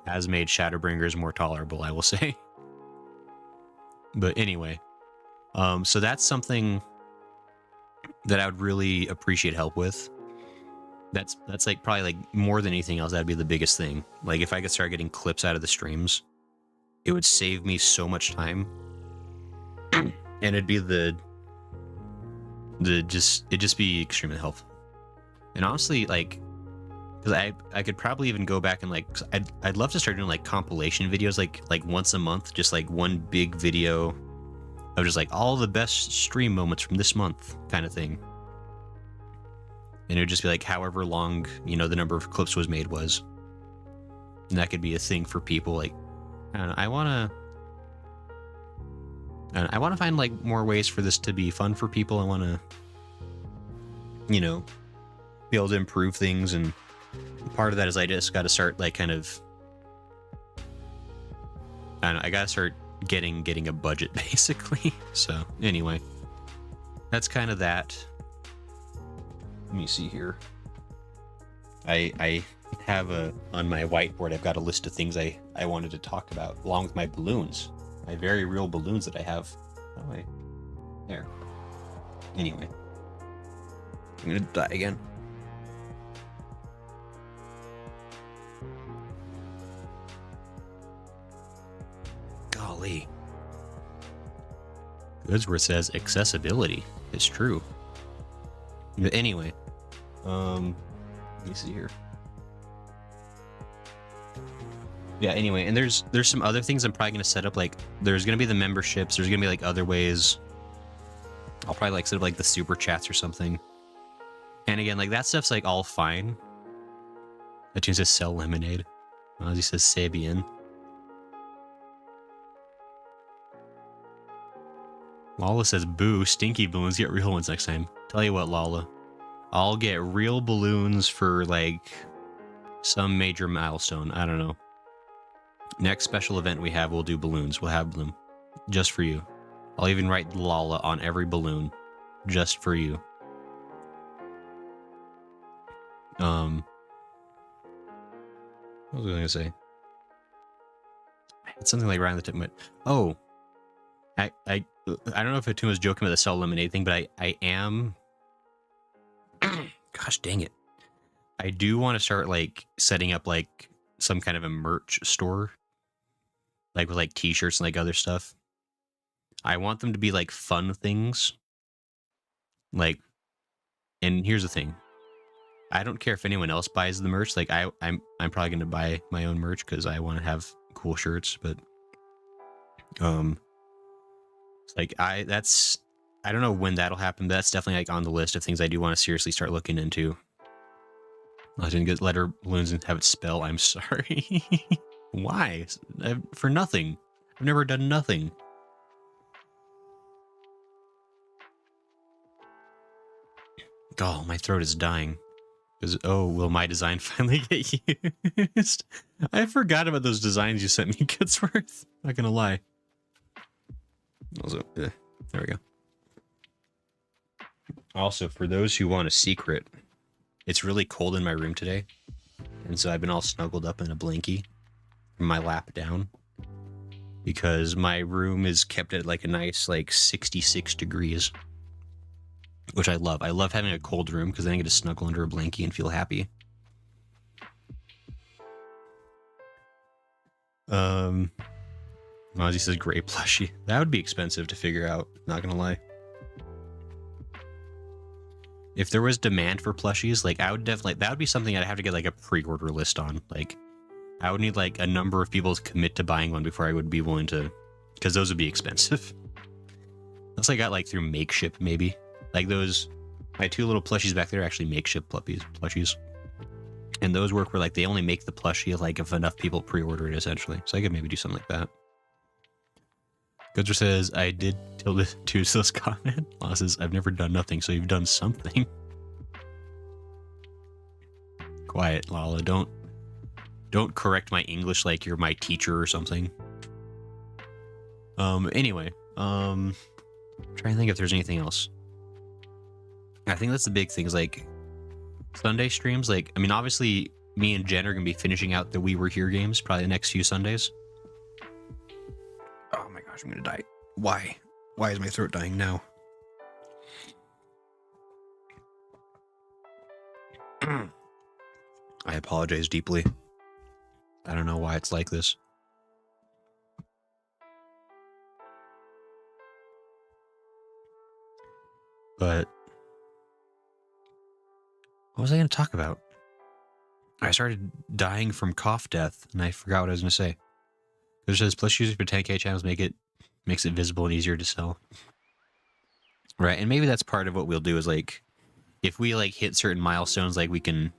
has made Shadowbringers more tolerable, I will say. But anyway, so that's something that I would really appreciate help with. That's like probably like more than anything else, that'd be the biggest thing. Like if I could start getting clips out of the streams, it would save me so much time. And it'd be it'd just be extremely helpful. And honestly, like, because I could probably even go back and like I'd love to start doing like compilation videos, like once a month, just like one big video of just like all the best stream moments from this month kind of thing. And it would just be like however long, you know, the number of clips was made was. And that could be a thing for people. Like, I don't know, I want to find like more ways for this to be fun for people. I want to, you know, be able to improve things. And part of that is I just got to start like kind of, I don't know, I got to start getting a budget basically. So anyway, that's kind of that. Let me see here. I have on my whiteboard, I've got a list of things I wanted to talk about along with my balloons, my very real balloons that I have. Oh wait, there. Anyway, I'm gonna die again. Golly. Goodsworth says accessibility. It's true. But anyway, let me see here. Yeah, anyway, and there's some other things I'm probably gonna set up. Like there's gonna be the memberships, there's gonna be like other ways. I'll probably like set up like the super chats or something. And again, like that stuff's like all fine. That tune says sell lemonade. He says Sabian. Lala says boo, stinky balloons, get real ones next time. Tell you what, Lala, I'll get real balloons for like some major milestone. I don't know. Next special event we have, we'll do balloons. We'll have them just for you. I'll even write Lala on every balloon just for you. What was I gonna say? It's something like right on the tip of my... Oh, I don't know if Atun was joking about the sell lemonade thing, but I am... Gosh dang it. I do want to start like setting up like some kind of a merch store. Like with like t-shirts and like other stuff. I want them to be like fun things. Like, and here's the thing. I don't care if anyone else buys the merch. Like I'm probably gonna buy my own merch because I want to have cool shirts. But it's like I don't know when that'll happen. But that's definitely like on the list of things I do want to seriously start looking into. I didn't get letter balloons and have it spell I'm sorry. Why? For nothing. I've never done nothing. Oh, my throat is dying. Because, oh, will my design finally get used? I forgot about those designs you sent me, Goodsworth. Not gonna lie. Also, there we go. Also, for those who want a secret, it's really cold in my room today. And so I've been all snuggled up in a blankie from my lap down. Because my room is kept at like a nice, like 66 degrees. Which I love. I love having a cold room because then I get to snuggle under a blankie and feel happy. Mozzie says gray plushie. That would be expensive to figure out, not gonna lie. If there was demand for plushies, like I would definitely, that would be something I'd have to get like a pre-order list on. Like I would need like a number of people to commit to buying one before I would be willing to, because those would be expensive. Unless I got like through Makeshift maybe. Like those, my two little plushies back there are actually Makeshift plushies. And those work where like they only make the plushie like if enough people pre-order it essentially. So I could maybe do something like that. Goodger says, I did tilde to this comment. Law says, I've never done nothing, so you've done something. Quiet, Lala. Don't correct my English like you're my teacher or something. Anyway, I'm trying to think if there's anything else. I think that's the big thing is like Sunday streams. Like, I mean, obviously me and Jen are going to be finishing out the We Were Here games probably the next few Sundays. Oh my gosh, I'm going to die. Why? Why is my throat dying now? I apologize deeply. I don't know why it's like this. But what was I going to talk about? I started dying from cough death, and I forgot what I was going to say. It says, plus users for 10K channels makes it visible and easier to sell. Right, and maybe that's part of what we'll do is, like, if we, like, hit certain milestones, like, we can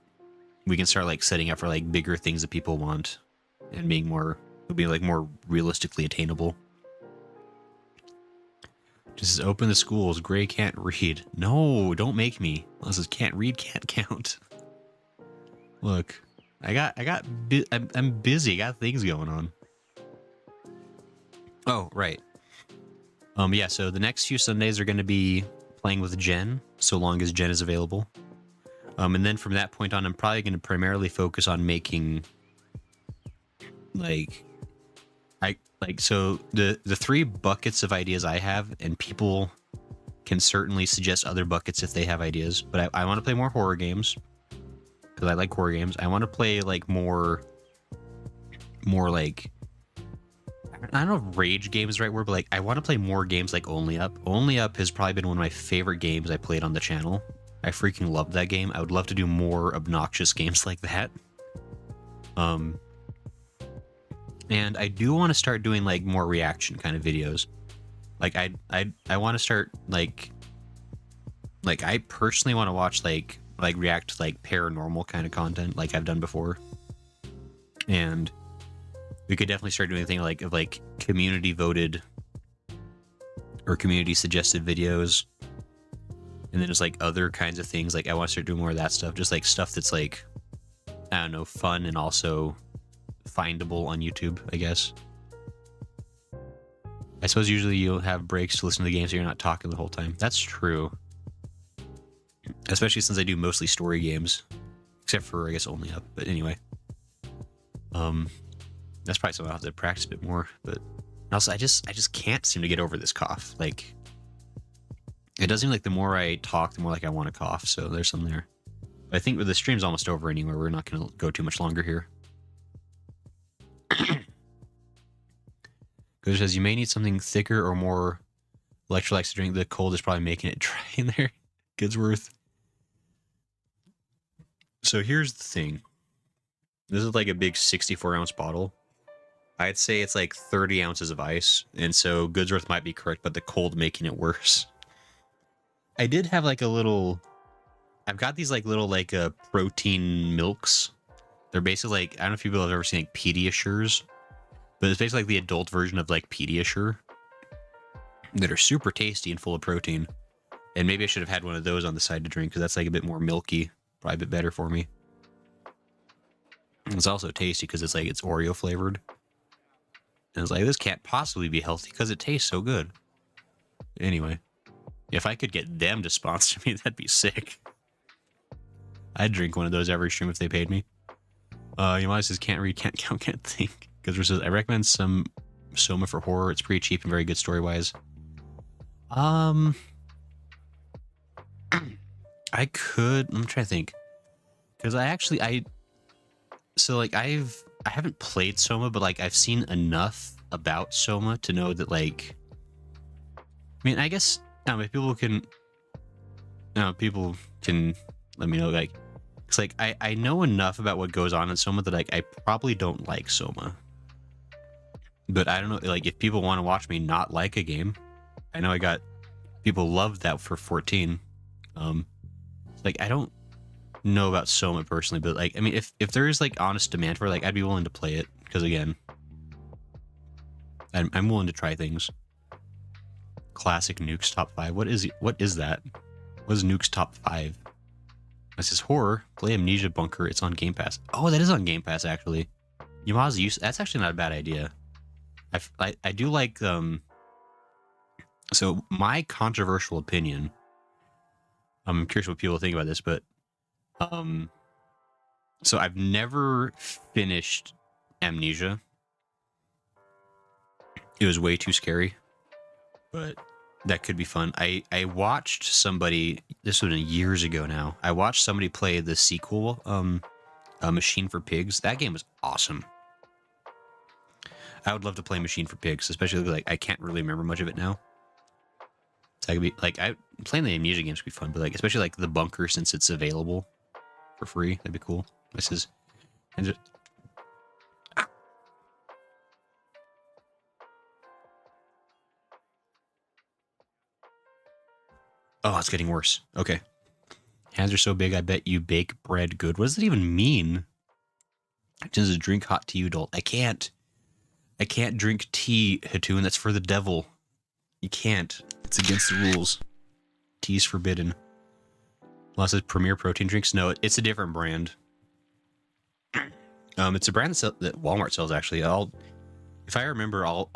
start, like, setting up for, like, bigger things that people want and being more, it'll be, like, more realistically attainable. Just open the schools. Gray can't read. No, don't make me. This is can't read, can't count. Look, I'm busy. I got things going on. Oh, right. Yeah, so the next few Sundays are going to be playing with Jen, so long as Jen is available. And then from that point on, I'm probably going to primarily focus on making, so the 3 buckets of ideas I have, and people can certainly suggest other buckets if they have ideas, but I want to play more horror games, because I like horror games. I want to play, like, more like, I don't know if rage game is the right word, but like I want to play more games like Only Up. Only Up has probably been one of my favorite games I played on the channel. I freaking love that game. I would love to do more obnoxious games like that. And I do want to start doing like more reaction kind of videos. Like I want to start like I personally want to watch like react to like paranormal kind of content like I've done before. And we could definitely start doing a thing like of like community voted or community suggested videos. And then there's like other kinds of things. Like I want to start doing more of that stuff. Just like stuff that's like, I don't know, fun and also findable on YouTube, I guess. I suppose usually you'll have breaks to listen to the game so you're not talking the whole time. That's true. Especially since I do mostly story games. Except for, I guess, Only Up. But anyway. That's probably something I'll have to practice a bit more. But also, I just can't seem to get over this cough. Like, it does seem like the more I talk, the more like I want to cough. So there's some there. But I think the stream's almost over anyway. We're not going to go too much longer here. Because says you may need something thicker or more electrolytes to drink. The cold is probably making it dry in there. Goodsworth. So here's the thing. This is like a big 64-ounce bottle. I'd say it's like 30 ounces of ice, and so Goodsworth might be correct, but the cold making it worse. I did have like a little... I've got these like little like protein milks. They're basically like, I don't know if people have ever seen like Pediasures, but it's basically like the adult version of like Pediasure that are super tasty and full of protein. And maybe I should have had one of those on the side to drink because that's like a bit more milky, probably a bit better for me. It's also tasty because it's like it's Oreo flavored. And it's like, this can't possibly be healthy because it tastes so good. Anyway, if I could get them to sponsor me, that'd be sick. I'd drink one of those every stream if they paid me. Yamada says, can't read, can't count, can't think. Because says, I recommend some Soma for horror. It's pretty cheap and very good story-wise. I could... I'm trying to think. Because I haven't played Soma, but like I've seen enough about Soma to know that like... I mean, I guess... if people can let me know, like... It's like, I know enough about what goes on in Soma that like I probably don't like Soma. But I don't know, like if people want to watch me not like a game, I know I got people loved that for 14. Like I don't know about Soma personally, but like I mean if there is like honest demand for it, like I'd be willing to play it because again, I'm willing to try things. Classic Nuke's top 5. What is that? What is Nuke's top 5? This is horror. Play Amnesia Bunker. It's on Game Pass. Oh, that is on Game Pass actually. Yamaza's use. That's actually not a bad idea. I do like So my controversial opinion. I'm curious what people think about this, but so I've never finished Amnesia. It was way too scary, but that could be fun. I watched somebody, this was years ago now. I watched somebody play the sequel, Machine for Pigs. That game was awesome. I would love to play Machine for Pigs, especially like I can't really remember much of it now. So I could be like, playing the Amnesia games would be fun, but like especially like the Bunker since it's available for free, that'd be cool. This is, and just, oh, it's getting worse. Okay. Hands are so big, I bet you bake bread good. What does that even mean? Does it drink hot tea, you adult? I can't drink tea, Hatoon. That's for the devil. You can't. It's against the rules. Tea's forbidden. Unless it's Premier Protein Drinks. No, it's a different brand. It's a brand that Walmart sells, actually. If I remember, I'll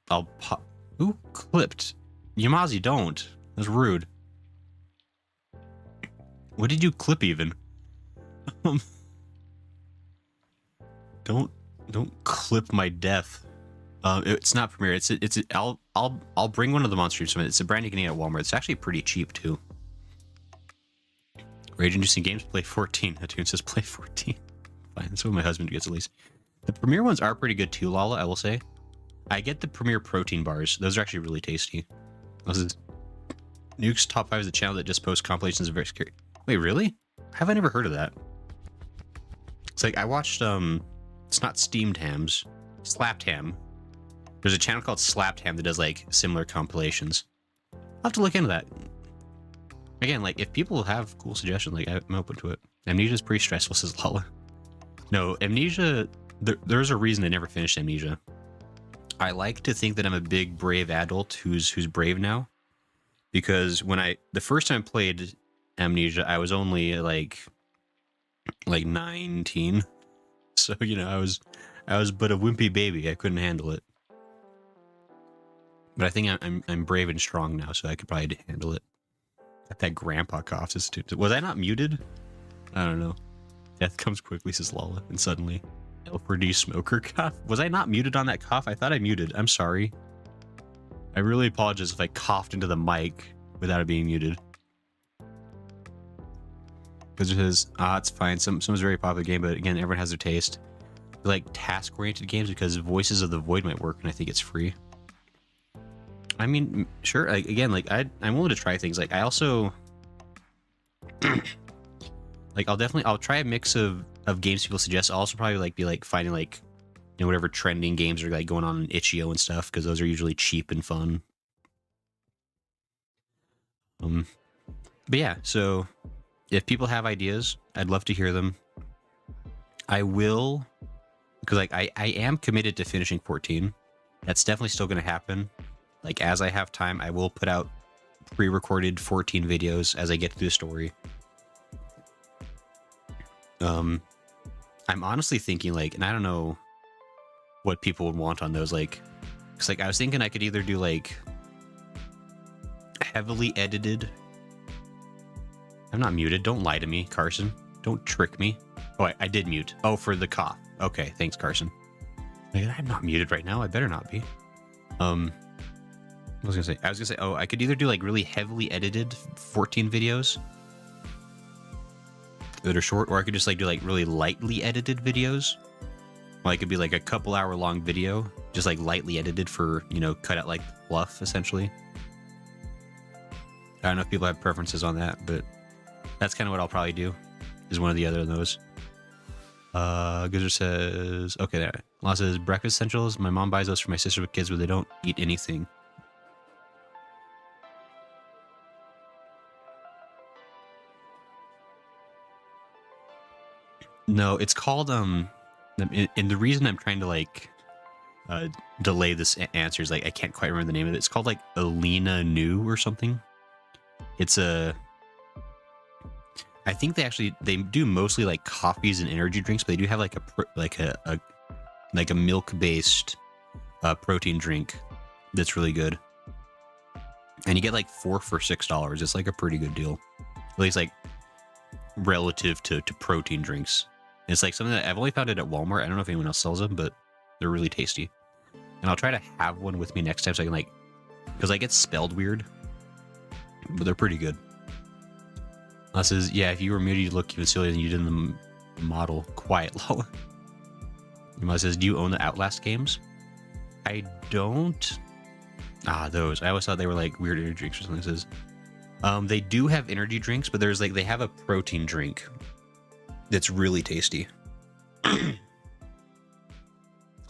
pop... Who clipped? Yamazi, don't. That's rude. What did you clip even? Don't clip my death. It's not Premier. I'll bring one of the monster streams. It's a brand you can get at Walmart. It's actually pretty cheap too. Rage-inducing games, play 14. Hatoon says play 14. Fine, that's what my husband gets at least. The Premier ones are pretty good too, Lala, I will say. I get the Premier protein bars. Those are actually really tasty. This is Nuke's Top 5 is a channel that just posts compilations of very scary. Wait, really? Have I never heard of that? It's like I watched it's not Steamed Hams, Slapped Ham. There's a channel called Slapped Ham that does like similar compilations. I'll have to look into that. Again, like if people have cool suggestions, like I'm open to it. Amnesia is pretty stressful, says Lala. No, Amnesia, there's a reason I never finished Amnesia. I like to think that I'm a big brave adult who's brave now, because when the first time I played Amnesia, I was only like 19, so you know I was but a wimpy baby. I couldn't handle it, but I think I'm brave and strong now, so I could probably handle it. Got that grandpa cough. Was I not muted? I don't know. Death comes quickly, says Lala, and suddenly L4D smoker cough. Was I not muted on that cough? I thought I muted. I'm sorry. I really apologize if I coughed into the mic without it being muted. Because it says, it's fine. Some's a very popular game, but again, everyone has their taste. I like task-oriented games because Voices of the Void might work, and I think it's free. I mean, sure. Like, again, like I'm willing to try things. Like I also, Like I'll try a mix of games people suggest. I'll also probably like be like finding like whatever trending games are like going on itch.io and stuff, because those are usually cheap and fun. But yeah, so if people have ideas, I'd love to hear them. I will, because like I am committed to finishing 14. That's definitely still going to happen. Like as I have time, I will put out pre-recorded 14 videos as I get through the story. I'm honestly thinking like, and I don't know what people would want on those, like, because like I was thinking I could either do like heavily edited. I'm not muted. Don't lie to me, Carson. Don't trick me. Oh, I did mute. Oh, for the cough. Okay, thanks, Carson. Like, I'm not muted right now. I better not be. I was gonna say, oh, I could either do like really heavily edited 14 videos that are short, or I could just like do like really lightly edited videos. Well, it could be like a couple hour long video, just like lightly edited for, cut out like fluff, essentially. I don't know if people have preferences on that, but that's kind of what I'll probably do, is one or the other of those. Gizzard says, okay, there. Law says, breakfast essentials. My mom buys those for my sister with kids, but they don't eat anything. No, it's called, and the reason I'm trying to, like, delay this answer is, like, I can't quite remember the name of it. It's called, like, Alina Nu or something. It's I think they do mostly, like, coffees and energy drinks, but they do have, like, a milk-based protein drink that's really good. And you get, like, 4 for $6. It's, like, a pretty good deal. At least, like, relative to protein drinks. It's like something that I've only found it at Walmart. I don't know if anyone else sells them, but they're really tasty. And I'll try to have one with me next time so I can, like, because like it's spelled weird, but they're pretty good. Says, yeah, if you were muted, you look even sillier than you did in the model. Quiet, lol. Your says, do you own the Outlast games? I don't. Those. I always thought they were like weird energy drinks or something. It says, they do have energy drinks, but there's like, they have a protein drink that's really tasty. It's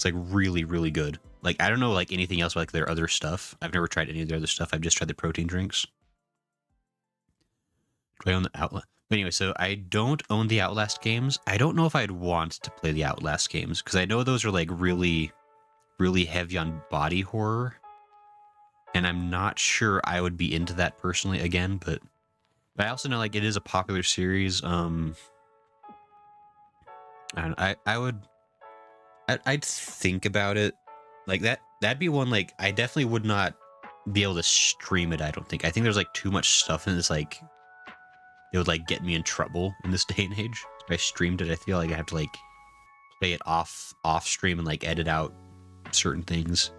like really, really good. Like, I don't know like anything else like their other stuff. I've never tried any of their other stuff. I've just tried the protein drinks. Do I own the Outlast? But anyway, so I don't own the Outlast games. I don't know if I'd want to play the Outlast games, because I know those are like really, really heavy on body horror. And I'm not sure I would be into that personally again, but I also know like it is a popular series. I'd think about it. Like that'd be one, like, I definitely would not be able to stream it, I don't think. I think there's like too much stuff in this, like, it would like get me in trouble in this day and age. If I streamed it, I feel like I have to like play it off stream and like edit out certain things.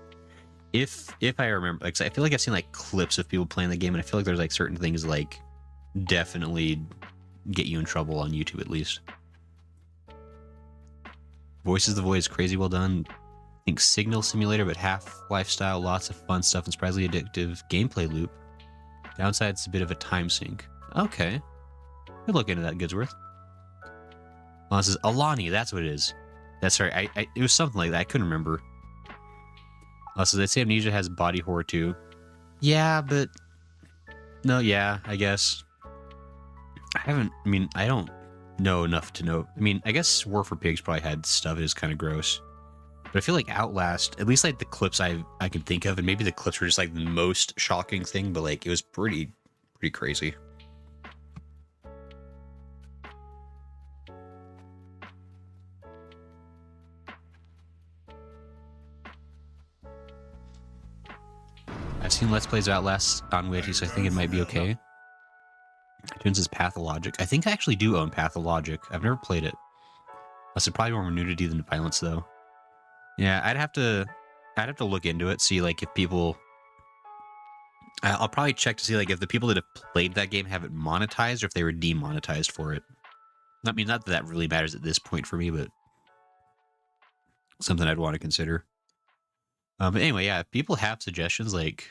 If I remember, like, I feel like I've seen like clips of people playing the game, and I feel like there's like certain things like definitely get you in trouble on YouTube at least. Voices of the Void is crazy well done. I think Signal Simulator, but half lifestyle, lots of fun stuff, and surprisingly addictive gameplay loop. Downside's a bit of a time sink. Okay. Good look into that, Goodsworth. Oh, this is Alani, that's what it is. That's right, it was something like that, I couldn't remember. So they say Amnesia has body horror too. Yeah, but... No, yeah, I guess. I don't know enough to know. I mean, I guess War for Pigs probably had stuff that is kind of gross. But I feel like Outlast, at least like the clips I can think of, and maybe the clips were just like the most shocking thing, but like it was pretty crazy. I've seen Let's Plays of Outlast on Witty, so I think it might be okay. iTunes is Pathologic. I think I actually do own Pathologic. I've never played it. That's probably more nudity than violence, though. Yeah, I'd have to look into it, see like if people. I'll probably check to see like if the people that have played that game have it monetized or if they were demonetized for it. I mean, not that that really matters at this point for me, but something I'd want to consider. But anyway, yeah, if people have suggestions, like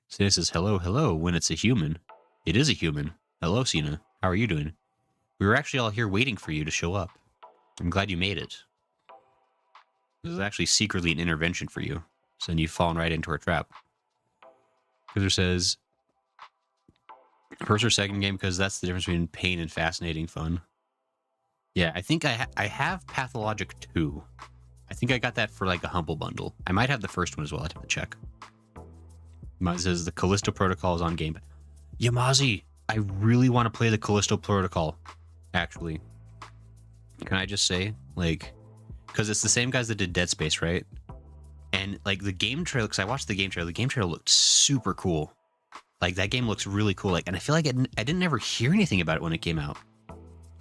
Cena says hello when it's a human. It is a human. Hello, Cena. How are you doing? We were actually all here waiting for you to show up. I'm glad you made it. This is actually secretly an intervention for you. So then you've fallen right into our trap. Kuzer says, first or second game, because that's the difference between pain and fascinating fun. Yeah, I think I have Pathologic 2. I think I got that for like a Humble Bundle. I might have the first one as well. I'd have to check. It says the Callisto Protocol is on Game Pass. Yamazi, I really want to play the Callisto Protocol, actually. Can I just say, like, because it's the same guys that did Dead Space, right? And like the game trailer, because I watched the game trailer looked super cool. Like that game looks really cool. Like, and I feel like I didn't ever hear anything about it when it came out.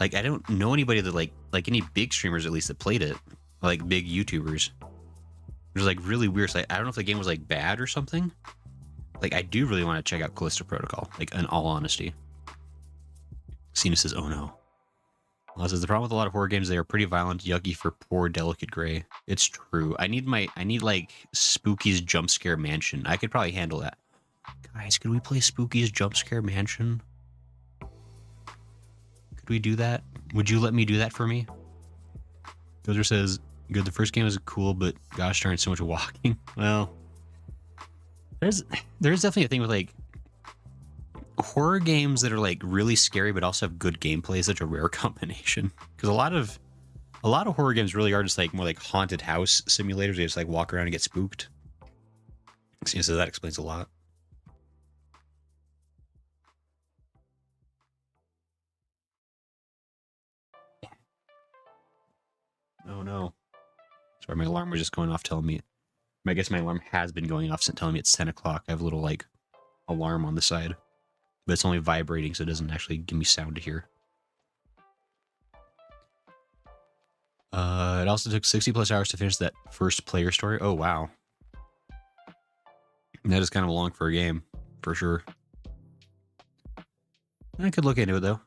Like, I don't know anybody that like any big streamers at least that played it, like big YouTubers. It was like really weird. So I don't know if the game was like bad or something. Like, I do really want to check out Callisto Protocol. Like, in all honesty. Cena says, "Oh no." Well, says the problem with a lot of horror games, they are pretty violent, yucky for poor, delicate gray. It's true. I need like Spooky's Jump Scare Mansion. I could probably handle that. Guys, could we play Spooky's Jump Scare Mansion? Could we do that? Would you let me do that for me? Gozer says, good, the first game was cool, but gosh darn, so much walking. Well, there's definitely a thing with like horror games that are like really scary but also have good gameplay is such a rare combination. Because a lot of horror games really are just like more like haunted house simulators. You just like walk around and get spooked. So that explains a lot. Oh no. Sorry, my alarm was just going off telling me. I guess my alarm has been going off telling me it's 10 o'clock. I have a little like alarm on the side. But it's only vibrating, so it doesn't actually give me sound to hear. It also took 60 plus hours to finish that first player story. Oh, wow. That is kind of long for a game, for sure. I could look into it, though.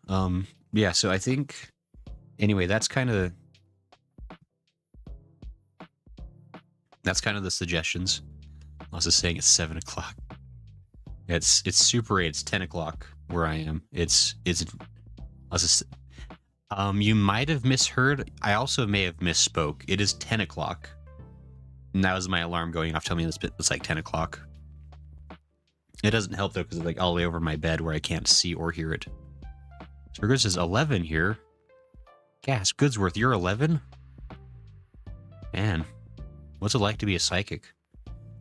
Yeah, so I think... Anyway, that's kind of the suggestions. I was just saying it's 7 o'clock. It's super 8. It's 10 o'clock where I am. You might have misheard. I also may have misspoke. It is 10 o'clock. And that was my alarm going off telling me it's like 10 o'clock. It doesn't help though because it's like all the way over my bed where I can't see or hear it. So Goods is 11 here. Gas, Goodsworth, you're 11? Man, what's it like to be a psychic?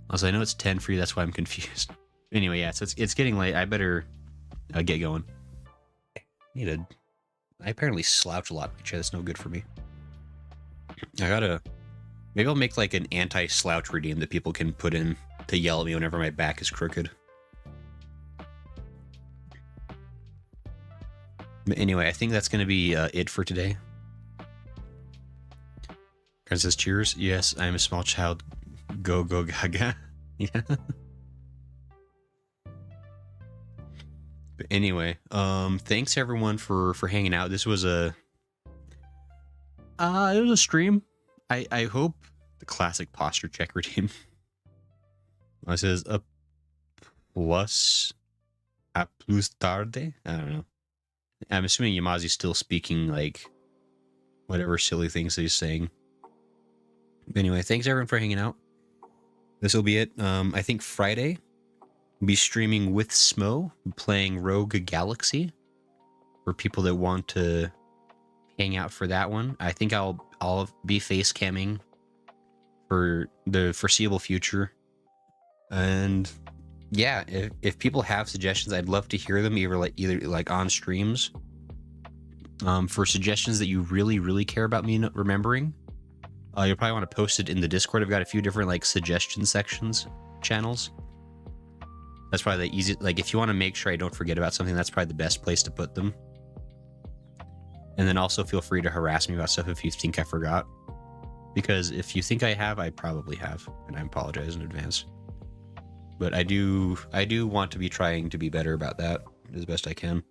Also, I know it's 10 for you, that's why I'm confused. Anyway, yeah, so it's getting late. I better get going. I apparently slouch a lot in my chair. That's no good for me. Maybe I'll make like an anti-slouch redeem that people can put in to yell at me whenever my back is crooked. But anyway, I think that's going to be it for today. Karen says, cheers. Yes, I am a small child. Go, go, gaga. Yeah. But anyway, thanks everyone for hanging out. This was it was a stream. I hope the classic posture check redeem. It says a plus tarde. I don't know. I'm assuming Yamazi's still speaking like whatever silly things he's saying. But anyway, thanks everyone for hanging out. This will be it. I think Friday we'll be streaming with Smo, playing Rogue Galaxy. For people that want to hang out for that one, I think I'll be face camming for the foreseeable future. And yeah, if people have suggestions, I'd love to hear them either like on streams. For suggestions that you really care about me remembering, you'll probably want to post it in the Discord. I've got a few different like suggestion channels. That's probably the easiest. Like if you want to make sure I don't forget about something, that's probably the best place to put them. And then also feel free to harass me about stuff if you think I forgot. Because if you think I have, I probably have, and I apologize in advance. But I do want to be trying to be better about that as best I can.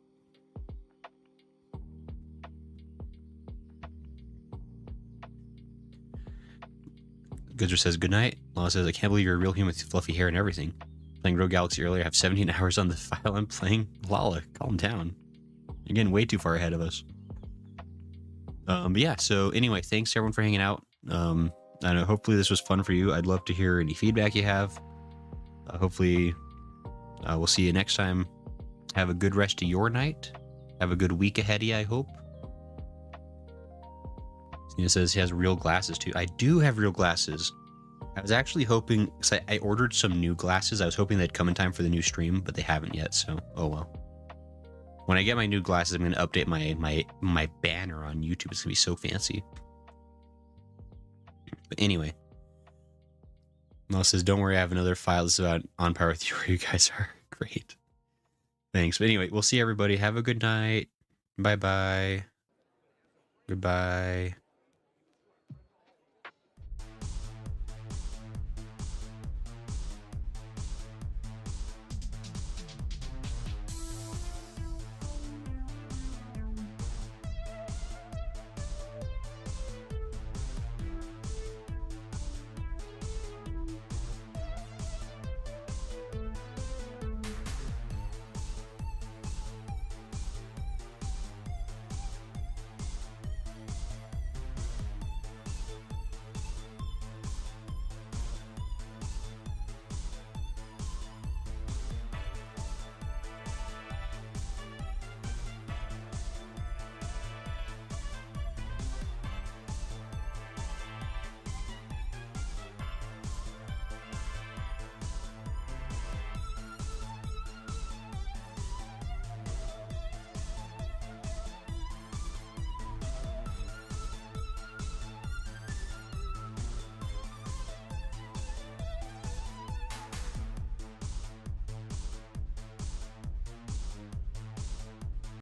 Goodzer says, good night. Lala says, I can't believe you're a real human with fluffy hair and everything. Playing Rogue Galaxy earlier, I have 17 hours on the file I'm playing. Lala, calm down. You're getting way too far ahead of us. But yeah, so anyway, thanks everyone for hanging out. I know hopefully this was fun for you. I'd love to hear any feedback you have. Hopefully we'll see you next time. Have a good rest of your night. Have a good week ahead of you, I hope. It says he has real glasses too. I do have real glasses. I was actually hoping, because I ordered some new glasses. I was hoping they'd come in time for the new stream, but they haven't yet, so oh well. When I get my new glasses, I'm going to update my banner on YouTube. It's going to be so fancy. But anyway. Mel says, don't worry, I have another file. This is about On Par With You, where you guys are great. Thanks. But anyway, we'll see everybody. Have a good night. Bye-bye. Goodbye.